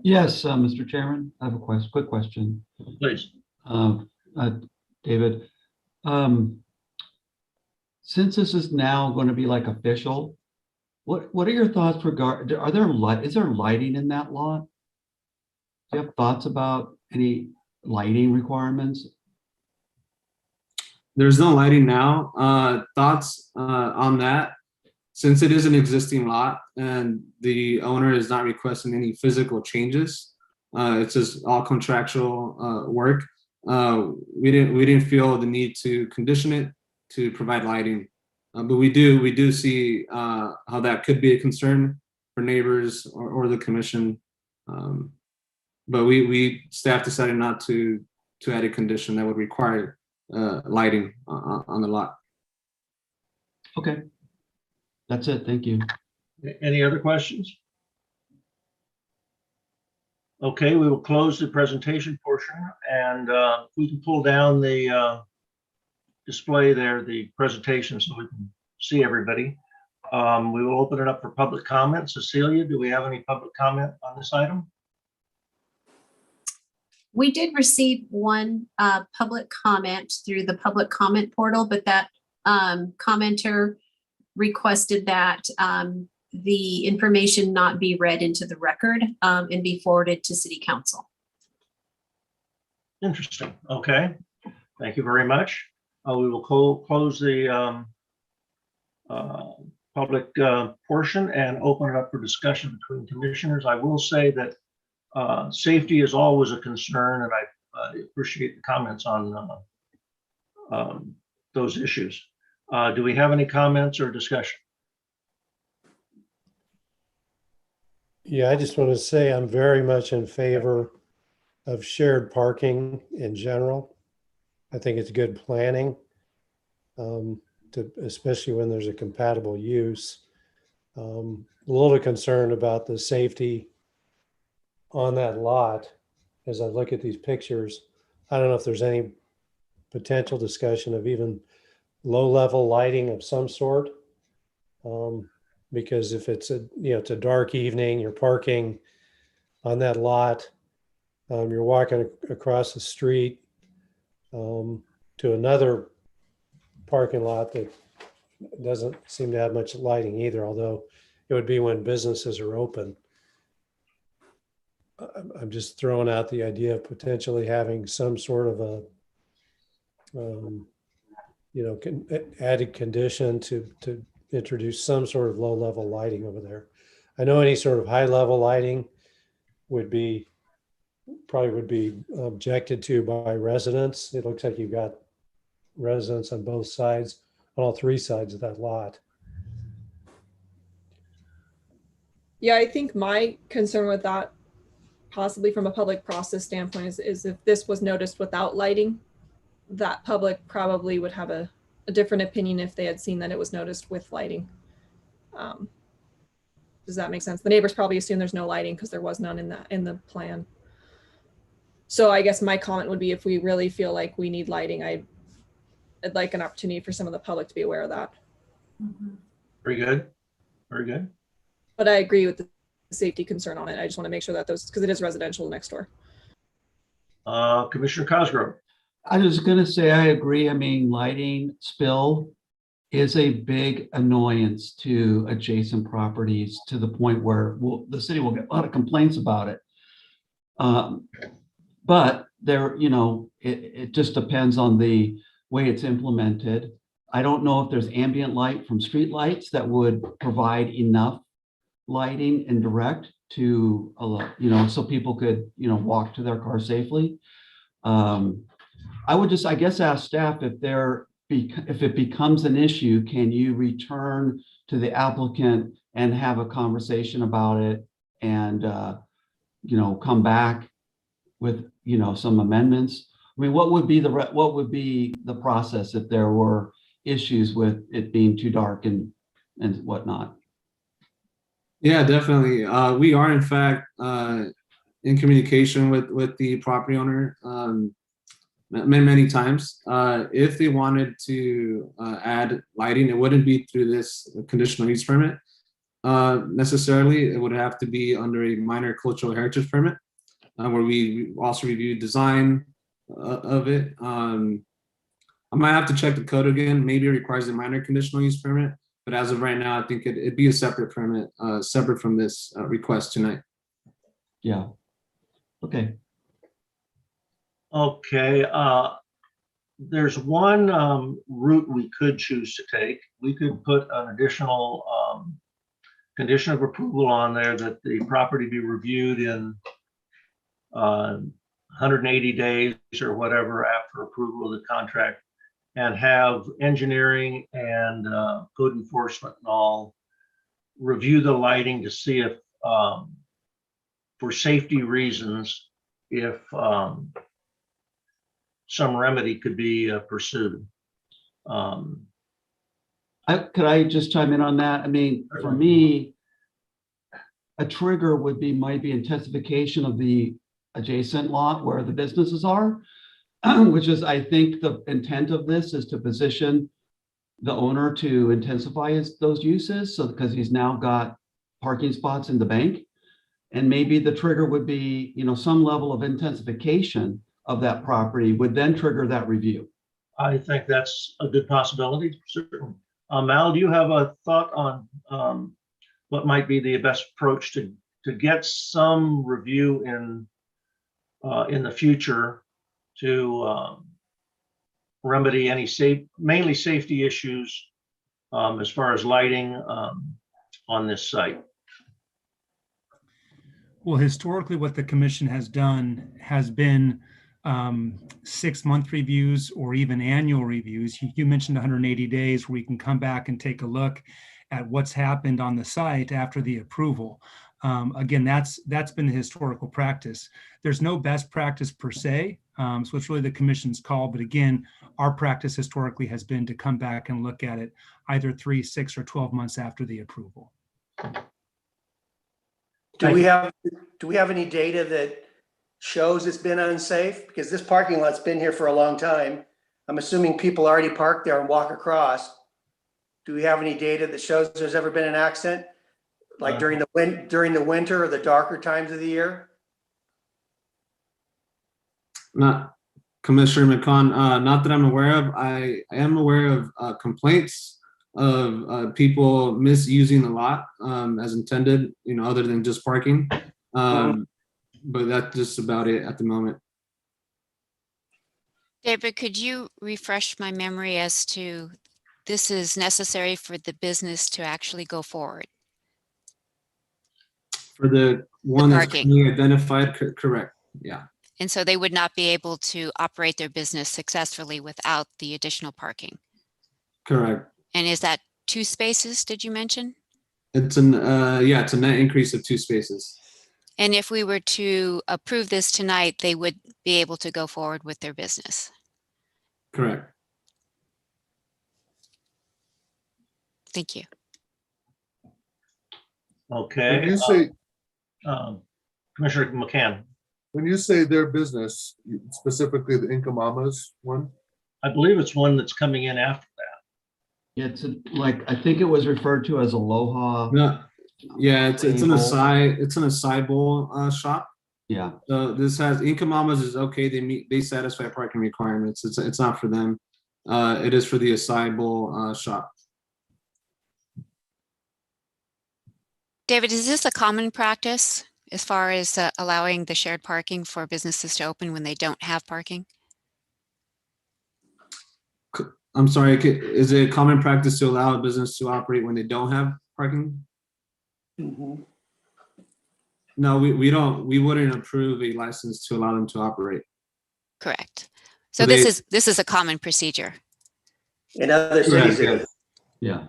Yes, Mr. Chairman, I have a quick question. Please. David, since this is now going to be like official, what are your thoughts is there lighting in that lot? Do you have thoughts about any lighting requirements? There's no lighting now. Thoughts on that? Since it is an existing lot and the owner is not requesting any physical changes, it's just all contractual work. We didn't feel the need to condition it to provide lighting, but we do see how that could be a concern for neighbors or the commission. But staff decided not to add a condition that would require lighting on the lot. Okay, that's it. Thank you. Any other questions? Okay, we will close the presentation portion, and we can pull down the display there, the presentation, so we can see everybody. We will open it up for public comment. Cecilia, do we have any public comment on this item? We did receive one public comment through the public comment portal, but that commenter requested that the information not be read into the record and be forwarded to City Council. Interesting. Okay. Thank you very much. We will close the public portion and open it up for discussion between commissioners. I will say that safety is always a concern, and I appreciate the comments on those issues. Do we have any comments or discussion? Yeah, I just want to say I'm very much in favor of shared parking in general. I think it's good planning, especially when there's a compatible use. A little concerned about the safety on that lot as I look at these pictures. I don't know if there's any potential discussion of even low-level lighting of some sort. Because if it's it's a dark evening, you're parking on that lot, you're walking across the street to another parking lot that doesn't seem to have much lighting either, although it would be when businesses are open. I'm just throwing out the idea of potentially having some sort of a added condition to introduce some sort of low-level lighting over there. I know any sort of high-level lighting would be objected to by residents. It looks like you've got residents on both sides, on all 3 sides of that lot. Yeah, I think my concern with that, possibly from a public process standpoint, is if this was noticed without lighting, that public probably would have a different opinion if they had seen that it was noticed with lighting. Does that make sense? The neighbors probably assume there's no lighting because there was none in the plan. So I guess my comment would be if we really feel like we need lighting, I'd like an opportunity for some of the public to be aware of that. Very good. Very good. But I agree with the safety concern on it. I just want to make sure that those, because it is residential next door. Commissioner Cosgrove. I was going to say, I agree. I mean, lighting spill is a big annoyance to adjacent properties to the point where the city will get a lot of complaints about it. But there, you know, it just depends on the way it's implemented. I don't know if there's ambient light from street lights that would provide enough lighting and direct to, you know, so people could, you know, walk to their car safely. I would just, I guess, ask staff if if it becomes an issue, can you return to the applicant and have a conversation about it and, you know, come back with, you know, some amendments? I mean, what would be the process if there were issues with it being too dark and whatnot? Yeah, definitely. We are in fact in communication with the property owner many times. If they wanted to add lighting, it wouldn't be through this conditional use permit necessarily. It would have to be under a minor cultural heritage permit, where we also review design of it. I might have to check the code again. Maybe it requires a minor conditional use permit, but as of right now, I think it'd be a separate permit, separate from this request tonight. Yeah. Okay. Okay. There's one route we could choose to take. We could put an additional condition of approval on there that the property be reviewed in 180 days or whatever after approval of the contract, and have engineering and code enforcement and all review the lighting to see if, for safety reasons, if some remedy could be pursued. Could I just chime in on that? I mean, for me, a trigger might be intensification of the adjacent lot where the businesses are, which is, I think the intent of this is to position the owner to intensify those uses. So because he's now got parking spots in the bank, and maybe the trigger would be, you know, some level of intensification of that property would then trigger that review. I think that's a good possibility, certainly. Mal, do you have a thought on what might be the best approach to get some review in the future to remedy any mainly safety issues as far as lighting on this site? Well, historically, what the commission has done has been 6-month reviews or even annual reviews. You mentioned 180 days where we can come back and take a look at what's happened on the site after the approval. Again, that's been the historical practice. There's no best practice per se, so it's really the commission's call. But again, our practice historically has been to come back and look at it either 3, 6, or 12 months after the approval. Do we have any data that shows it's been unsafe? Because this parking lot's been here for a long time. I'm assuming people already park there and walk across. Do we have any data that shows there's ever been an accident, like during the winter or the darker times of the year? Not Commissioner McCoggin, not that I'm aware of. I am aware of complaints of people misusing the lot as intended, you know, other than just parking. But that's just about it at the moment. David, could you refresh my memory as to this is necessary for the business to actually go forward? For the one that's parking. clearly identified, correct, yeah. And so they would not be able to operate their business successfully without the additional parking? Correct. And is that 2 spaces, did you mention? It's it's a net increase of 2 spaces. And if we were to approve this tonight, they would be able to go forward with their business? Correct. Thank you. Okay. When you say, Commissioner McCann. When you say their business, specifically the Inca Mamas one? I believe it's one that's coming in after that. It's like, I think it was referred to as Aloha. No, yeah, it's an Label. acai bowl shop. Yeah. This has Inca Mamas is okay. They satisfy parking requirements. It's not for them. It is for the acai bowl shop. David, is this a common practice as far as allowing the shared parking for businesses to open when they don't have parking? I'm sorry, is it common practice to allow a business to operate when they don't have parking? Mhm. No, we wouldn't approve a license to allow them to operate. Correct. So So this is a common procedure. In other cities, it Correct, is. Yeah.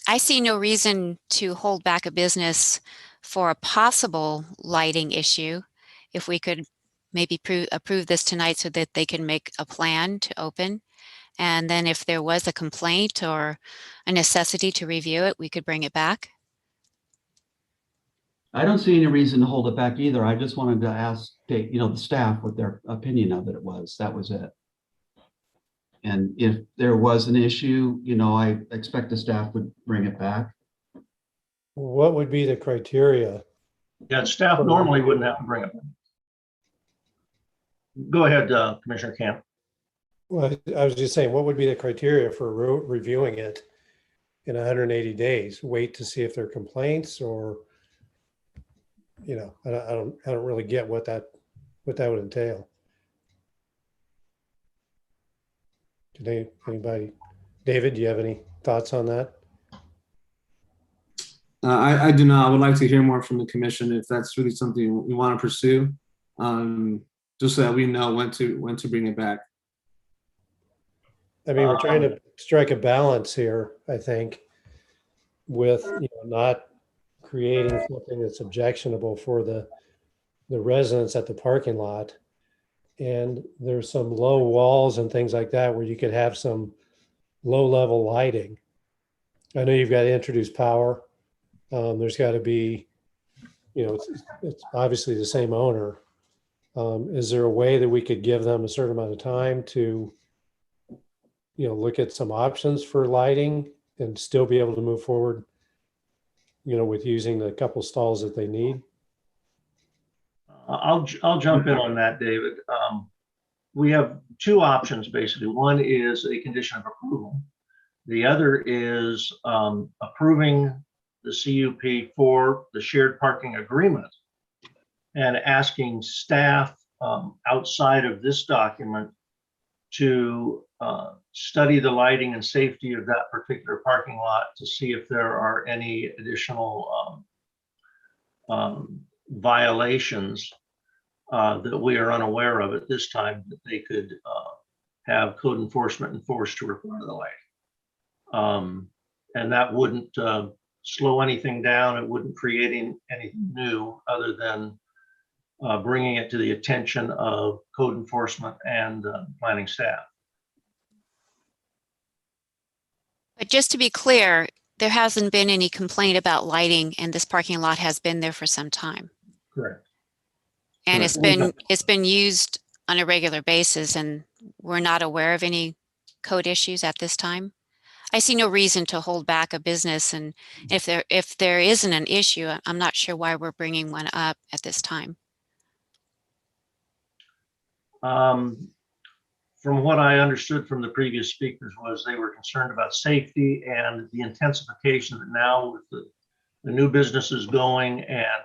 I see no reason to hold back a business for a possible lighting issue. If we could maybe approve this tonight so that they can make a plan to open. And then if there was a complaint or a necessity to review it, we could bring it back. I don't see any reason to hold it back either. I just wanted to ask, the staff what their opinion of it was. That was it. And if there was an issue, I expect the staff would bring it back. What would be the criteria? Yeah, staff normally wouldn't have to bring it. Go ahead, Commissioner Camp. Well, I was just saying, what would be the criteria for reviewing it in 180 days? Wait to see if there are complaints, or, I don't really get what that would entail. Did anybody, David, do you have any thoughts on that? I do not. I would like to hear more from the commission if that's really something we want to pursue, just so that we know when to bring it back. I mean, we're trying to strike a balance here, I think, with not creating something that's objectionable for the residents at the parking lot. And there's some low walls and things like that where you could have some low level lighting. I know you've got to introduce power. There's got to be, it's obviously the same owner. Is there a way that we could give them a certain amount of time to, look at some options for lighting and still be able to move forward, with using the couple stalls that they need? I'll jump in on that, David. We have two options, basically. One is a condition of approval. The other is approving the CUP for the shared parking agreement and asking staff outside of this document to study the lighting and safety of that particular parking lot to see if there are any additional violations that we are unaware of at this time that they could have code enforcement enforced to require the light. And that wouldn't slow anything down. It wouldn't create anything new other than bringing it to the attention of code enforcement and planning staff. But just to be clear, there hasn't been any complaint about lighting, and this parking lot has been there for some time. Correct. And it's been used on a regular basis, and we're not aware of any code issues at this time. I see no reason to hold back a business, and if there isn't an issue, I'm not sure why we're bringing one up at this time. From what I understood from the previous speakers was they were concerned about safety and the intensification that now with the new businesses going and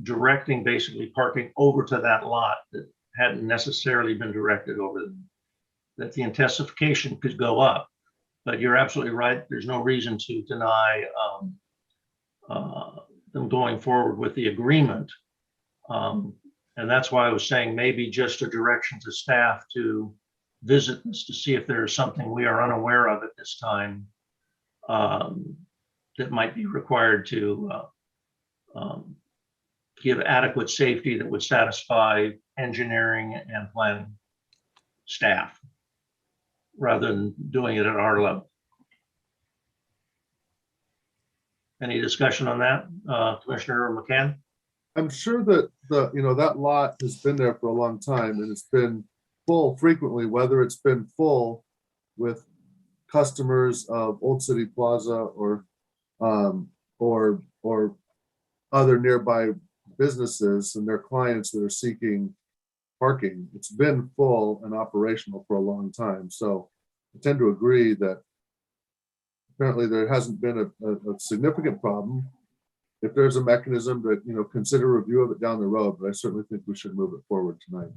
directing basically parking over to that lot that hadn't necessarily been directed over them, that the intensification could go up. But you're absolutely right. There's no reason to deny them going forward with the agreement. And that's why I was saying maybe just a direction to staff to visit this to see if there is something we are unaware of at this time that might be required to give adequate safety that would satisfy engineering and planning staff rather than doing it at our level. Any discussion on that, Commissioner McCann? I'm sure that that lot has been there for a long time and it's been full frequently, whether it's been full with customers of Old City Plaza or other nearby businesses and their clients that are seeking parking. It's been full and operational for a long time. So I tend to agree that apparently there hasn't been a significant problem. If there's a mechanism to consider review of it down the road, but I certainly think we should move it forward tonight.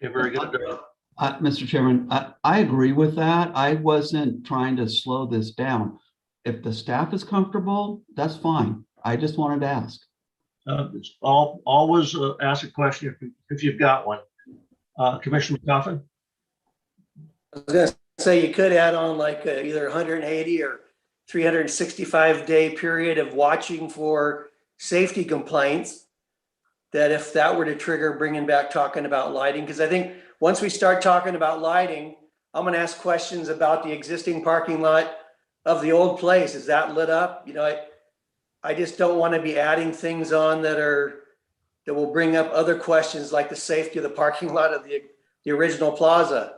Okay, very good. Mr. Chairman, I agree with that. I wasn't trying to slow this down. If the staff is comfortable, that's fine. I just wanted to ask. It's always ask a question if you've got one. Commissioner Mccoggin? I was going to say you could add on like either 180 or 365-day period of watching for safety complaints, that if that were to trigger bringing back talking about lighting, because I think once we start talking about lighting, I'm going to ask questions about the existing parking lot of the old place. Is that lit up? I just don't want to be adding things on that will bring up other questions like the safety of the parking lot of the original plaza.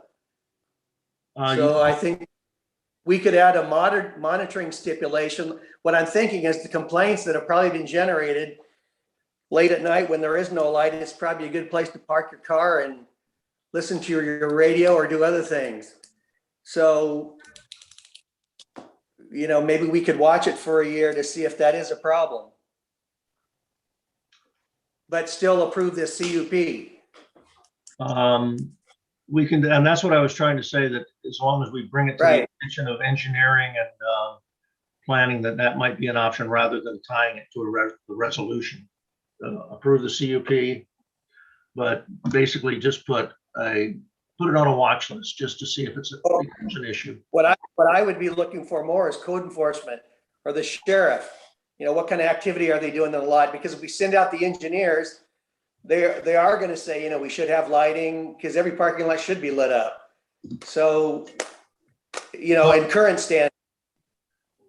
So I think we could add a monitoring stipulation. What I'm thinking is the complaints that have probably been generated late at night when there is no light, it's probably a good place to park your car and listen to your radio or do other things. So, maybe we could watch it for a year to see if that is a problem. But still approve this CUP. We can, and that's what I was trying to say, that as long as we bring it to the attention of engineering and planning, that might be an option rather than tying it to a resolution. Approve the CUP, but basically just put it on a watch list just to see if it's an issue. What I would be looking for more is code enforcement or the sheriff. What kind of activity are they doing in the lot? Because if we send out the engineers, they are going to say, we should have lighting because every parking lot should be lit up. So, in current standards.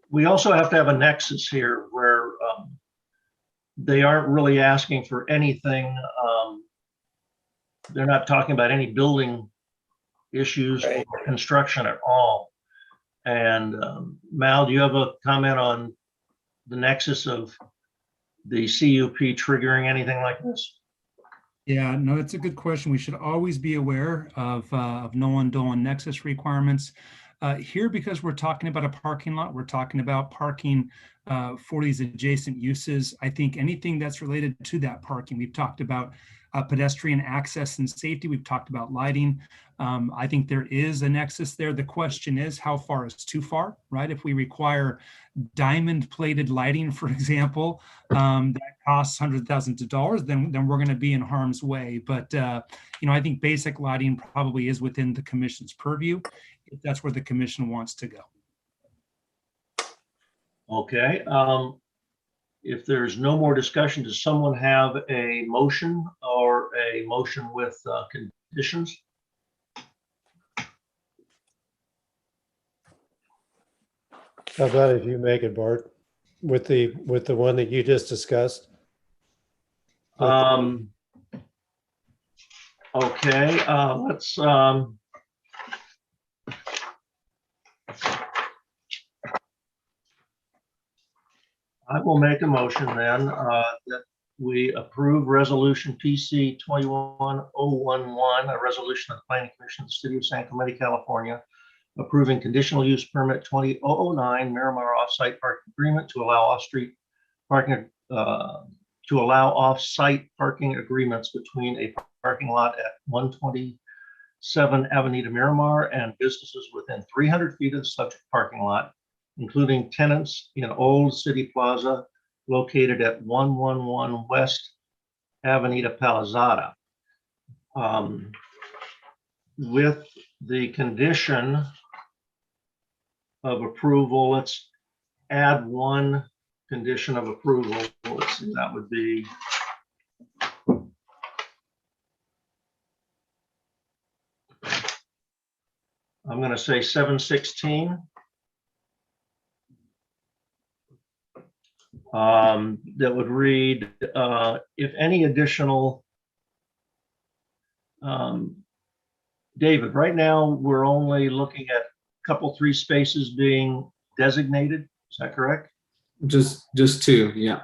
We also have to have a nexus here where they aren't really asking for anything. They're not talking about any building issues or construction at all. And Mal, do you have a comment on the nexus of the CUP triggering anything like this? Yeah, no, it's a good question. We should always be aware of no undone nexus requirements. Here, because we're talking about a parking lot, we're talking about parking for these adjacent uses. I think anything that's related to that parking, we've talked about pedestrian access and safety. We've talked about lighting. I think there is a nexus there. The question is, how far is too far, right? If we require diamond plated lighting, for example, that costs hundreds of thousands of dollars, then we're going to be in harm's way. But, I think basic lighting probably is within the commission's purview, if that's where the commission wants to go. Okay. If there's no more discussion, does someone have a motion or a motion with conditions? How about if you make it, Bart, with the one that you just discussed? Okay, let's I will make a motion then that we approve resolution PC 21011, a resolution of the Planning Commission of the City of San Clemente, California, approving conditional use permit 20009 Miramar offsite parking agreement to allow off-street parking off-site parking agreements between a parking lot at 127 Avenida Miramar and businesses within 300 feet of the subject parking lot, including tenants in Old City Plaza located at 111 West Avenida Palizada. With the condition of approval, let's add one condition of approval. Let's see, that would be I'm going to say 716. that would read, if any additional, David, right now, we're only looking at a couple, 3 spaces being designated. Is that correct? Just 2, yeah,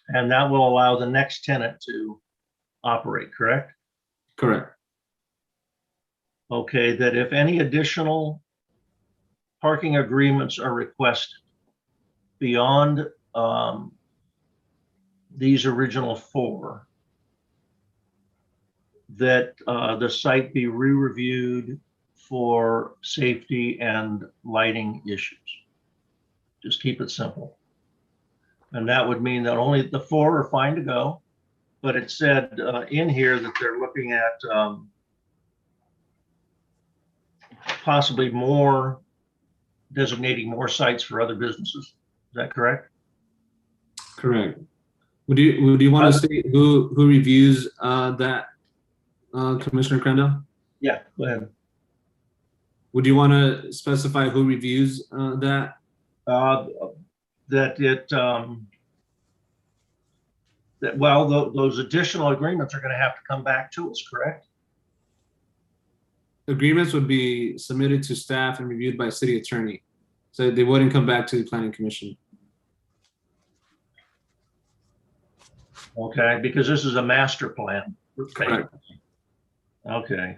And that will allow the next tenant to operate, correct? correct. Okay, that if any additional parking agreements are requested beyond these original 4, that the site be re-reviewed for safety and lighting issues. Just keep it simple. And that would mean that only the 4 are fine to go, but it said in here that they're looking at possibly designating more sites for other businesses. Is that correct? Correct. Would you want to state who reviews that, Commissioner Crandall? Yeah, go ahead. Would you want to specify who reviews that? Those additional agreements are going to have to come back to us, correct? Agreements would be submitted to staff and reviewed by city attorney. So they wouldn't come back to the planning commission. Okay, because this is a master plan. Correct. Okay.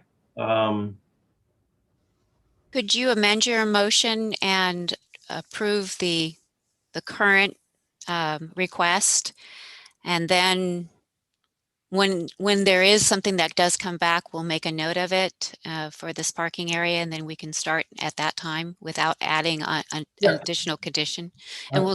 Could you amend your motion and approve the current request? And then when there is something that does come back, we'll make a note of it for this parking area, and then we can start at that time without adding an additional condition. And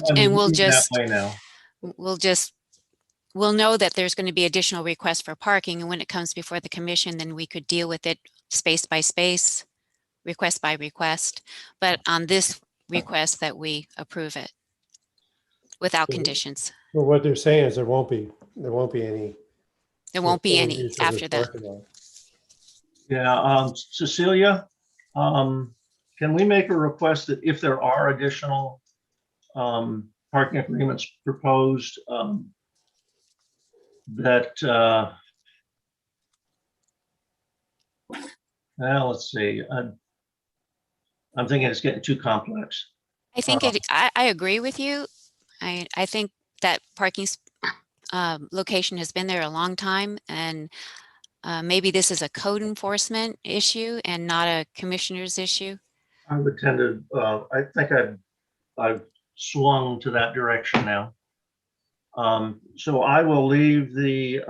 we'll know that there's going to be additional requests for parking, and when it comes before the commission, then we could deal with it space by space, request by request. But on this request, that we approve it without conditions. Well, what they're saying is there won't be any. There won't be any after that. Yeah, Cecilia, can we make a request that if there are additional parking agreements proposed, that well, let's see. I'm thinking it's getting too complex. I think I agree with you. I think that parking location has been there a long time, and maybe this is a code enforcement issue and not a commissioner's issue. I would tend to, I think I've swung to that direction now. So I will leave the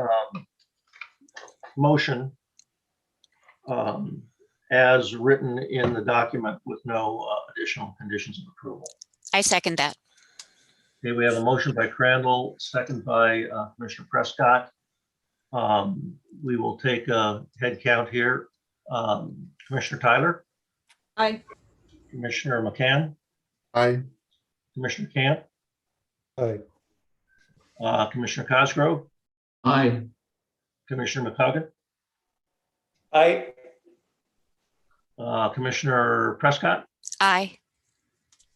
motion as written in the document with no additional conditions of approval. I second that. Okay, we have a motion by Crandall, second by Commissioner Prescott. We will take a head count here. Commissioner Tyler? Aye. Commissioner McCann? Aye. Commissioner Camp? Aye. Commissioner Cosgrove? Aye. Commissioner Mccoggin? Aye. Commissioner Prescott? Aye.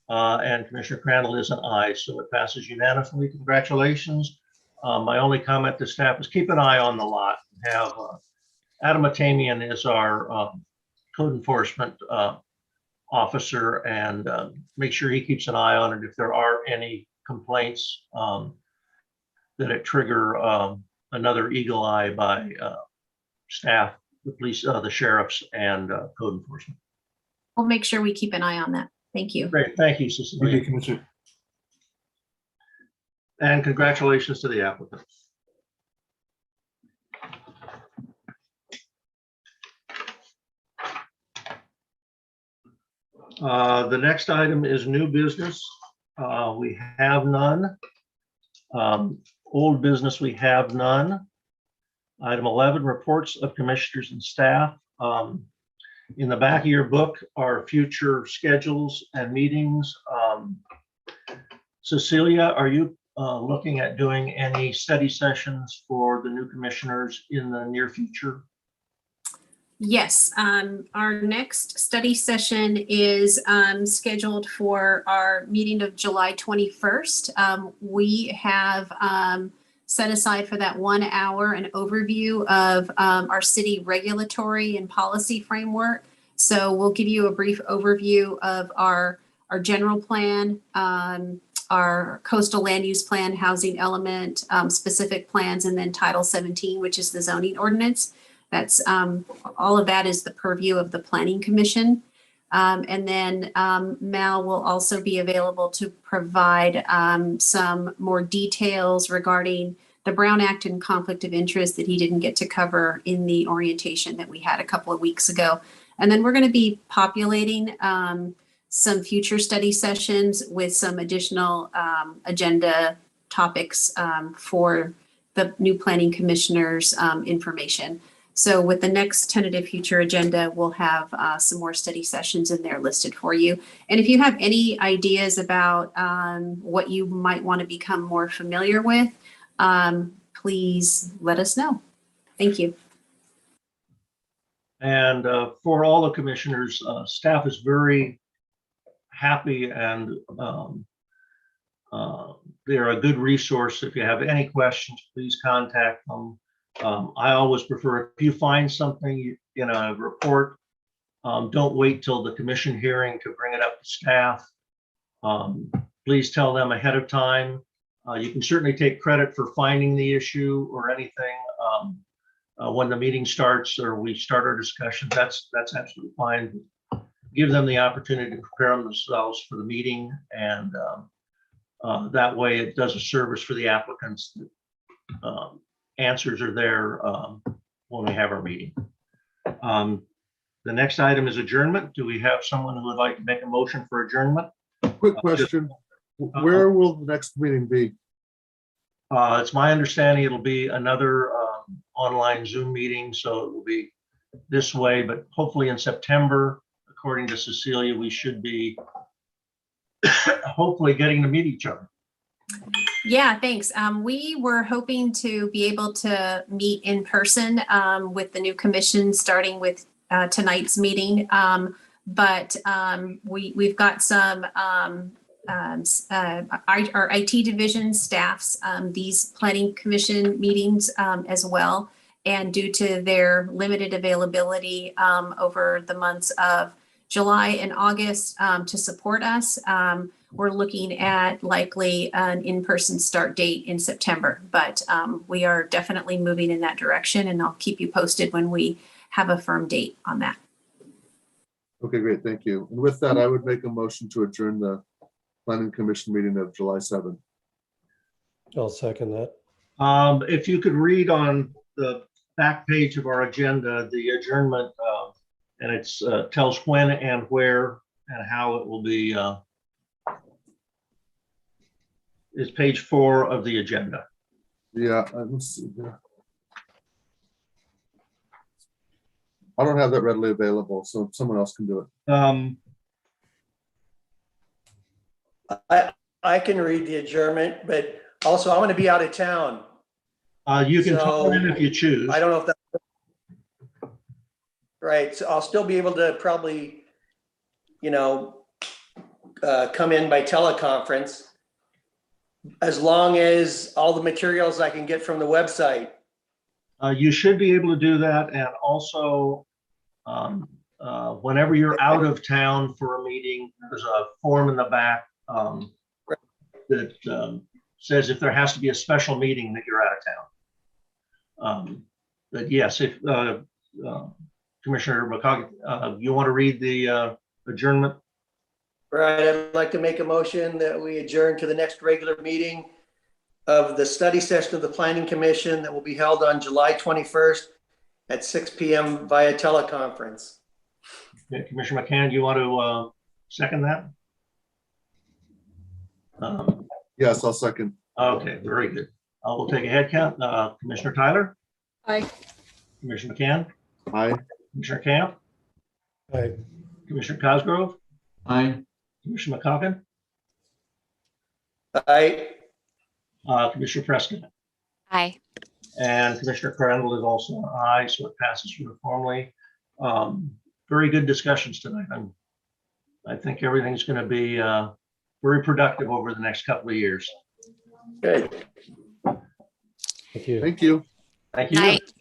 And Commissioner Crandall is an aye, so it passes unanimously. Congratulations. My only comment to staff is keep an eye on the lot. Have Adam Atamian is our code enforcement officer, and make sure he keeps an eye on it. If there are any complaints, that it trigger another eagle eye by staff, the police, the sheriffs, and code enforcement. We'll make sure we keep an eye on that. Thank you. Great, thank you, Cecilia. Thank you, Commissioner. And congratulations to the applicant. The next item is new business. We have none. Old business, we have none. Item 11, reports of commissioners and staff. In the back of your book are future schedules and meetings. Cecilia, are you looking at doing any study sessions for the new commissioners in the near future? Yes, our next study session is scheduled for our meeting of July 21st. We have set aside for that 1 hour an overview of our city regulatory and policy framework. So we'll give you a brief overview of our general plan, our coastal land use plan, housing element, specific plans, and then Title 17, which is the zoning ordinance. That's all of that is the purview of the Planning Commission. And then Mal will also be available to provide some more details regarding the Brown Act and conflict of interest that he didn't get to cover in the orientation that we had a couple of weeks ago. And then we're going to be populating some future study sessions with some additional agenda topics for the new planning commissioners information. So with the next tentative future agenda, we'll have some more study sessions in there listed for you. And if you have any ideas about what you might want to become more familiar with, please let us know. Thank you. And for all the commissioners, staff is very happy, and they're a good resource. If you have any questions, please contact them. I always prefer, if you find something in a report, don't wait till the commission hearing to bring it up to staff. Please tell them ahead of time. You can certainly take credit for finding the issue or anything when the meeting starts or we start our discussion. That's absolutely fine. Give them the opportunity to prepare themselves for the meeting, and that way it does a service for the applicants. Answers are there when we have our meeting. The next item is adjournment. Do we have someone who would like to make a motion for adjournment? Quick question. Where will the next meeting be? It's my understanding it'll be another online Zoom meeting, so it will be this way, but hopefully in September, according to Cecilia, we should be hopefully getting to meet each other. Yeah, thanks. We were hoping to be able to meet in person with the new commission, starting with tonight's meeting. But we've got some our IT division staffs these planning commission meetings as well. And due to their limited availability over the months of July and August to support us, we're looking at likely an in-person start date in September. But we are definitely moving in that direction, and I'll keep you posted when we have a firm date on that. Okay, great. Thank you. And with that, I would make a motion to adjourn the Planning Commission meeting of July 7th. I'll second that. If you could read on the back page of our agenda, the adjournment, and it tells when and where and how it will be, is page 4 of the agenda. Yeah, let's see here. I don't have that readily available, so someone else can do it. I can read the adjournment, but also I'm going to be out of town. You can So, call in if you choose. I don't know if that. Right. So I'll still be able to probably, come in by teleconference, as long as all the materials I can get from the website. You should be able to do that. And also, whenever you're out of town for a meeting, there's a form in the back that says if there has to be a special meeting that you're out of town. But yes, if Commissioner Mccoggin, you want to read the adjournment? Right. I'd like to make a motion that we adjourn to the next regular meeting of the study session of the Planning Commission that will be held on July 21st at 6 p.m. via teleconference. Okay, Commissioner McCann, do you want to second that? Yes, I'll second. Okay, very good. We'll take a head count. Commissioner Tyler? Aye. Commissioner McCann? Aye. Commissioner Camp? Aye. Commissioner Cosgrove? Aye. Commissioner McCoggin? Aye. Commissioner Prescott? Aye. And Commissioner Crandall is also an aye, so it passes uniformly. Very good discussions tonight. I think everything's going to be very productive over the next couple of years. Good. Thank you. Thank you. Thank you. Night.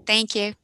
Thank you.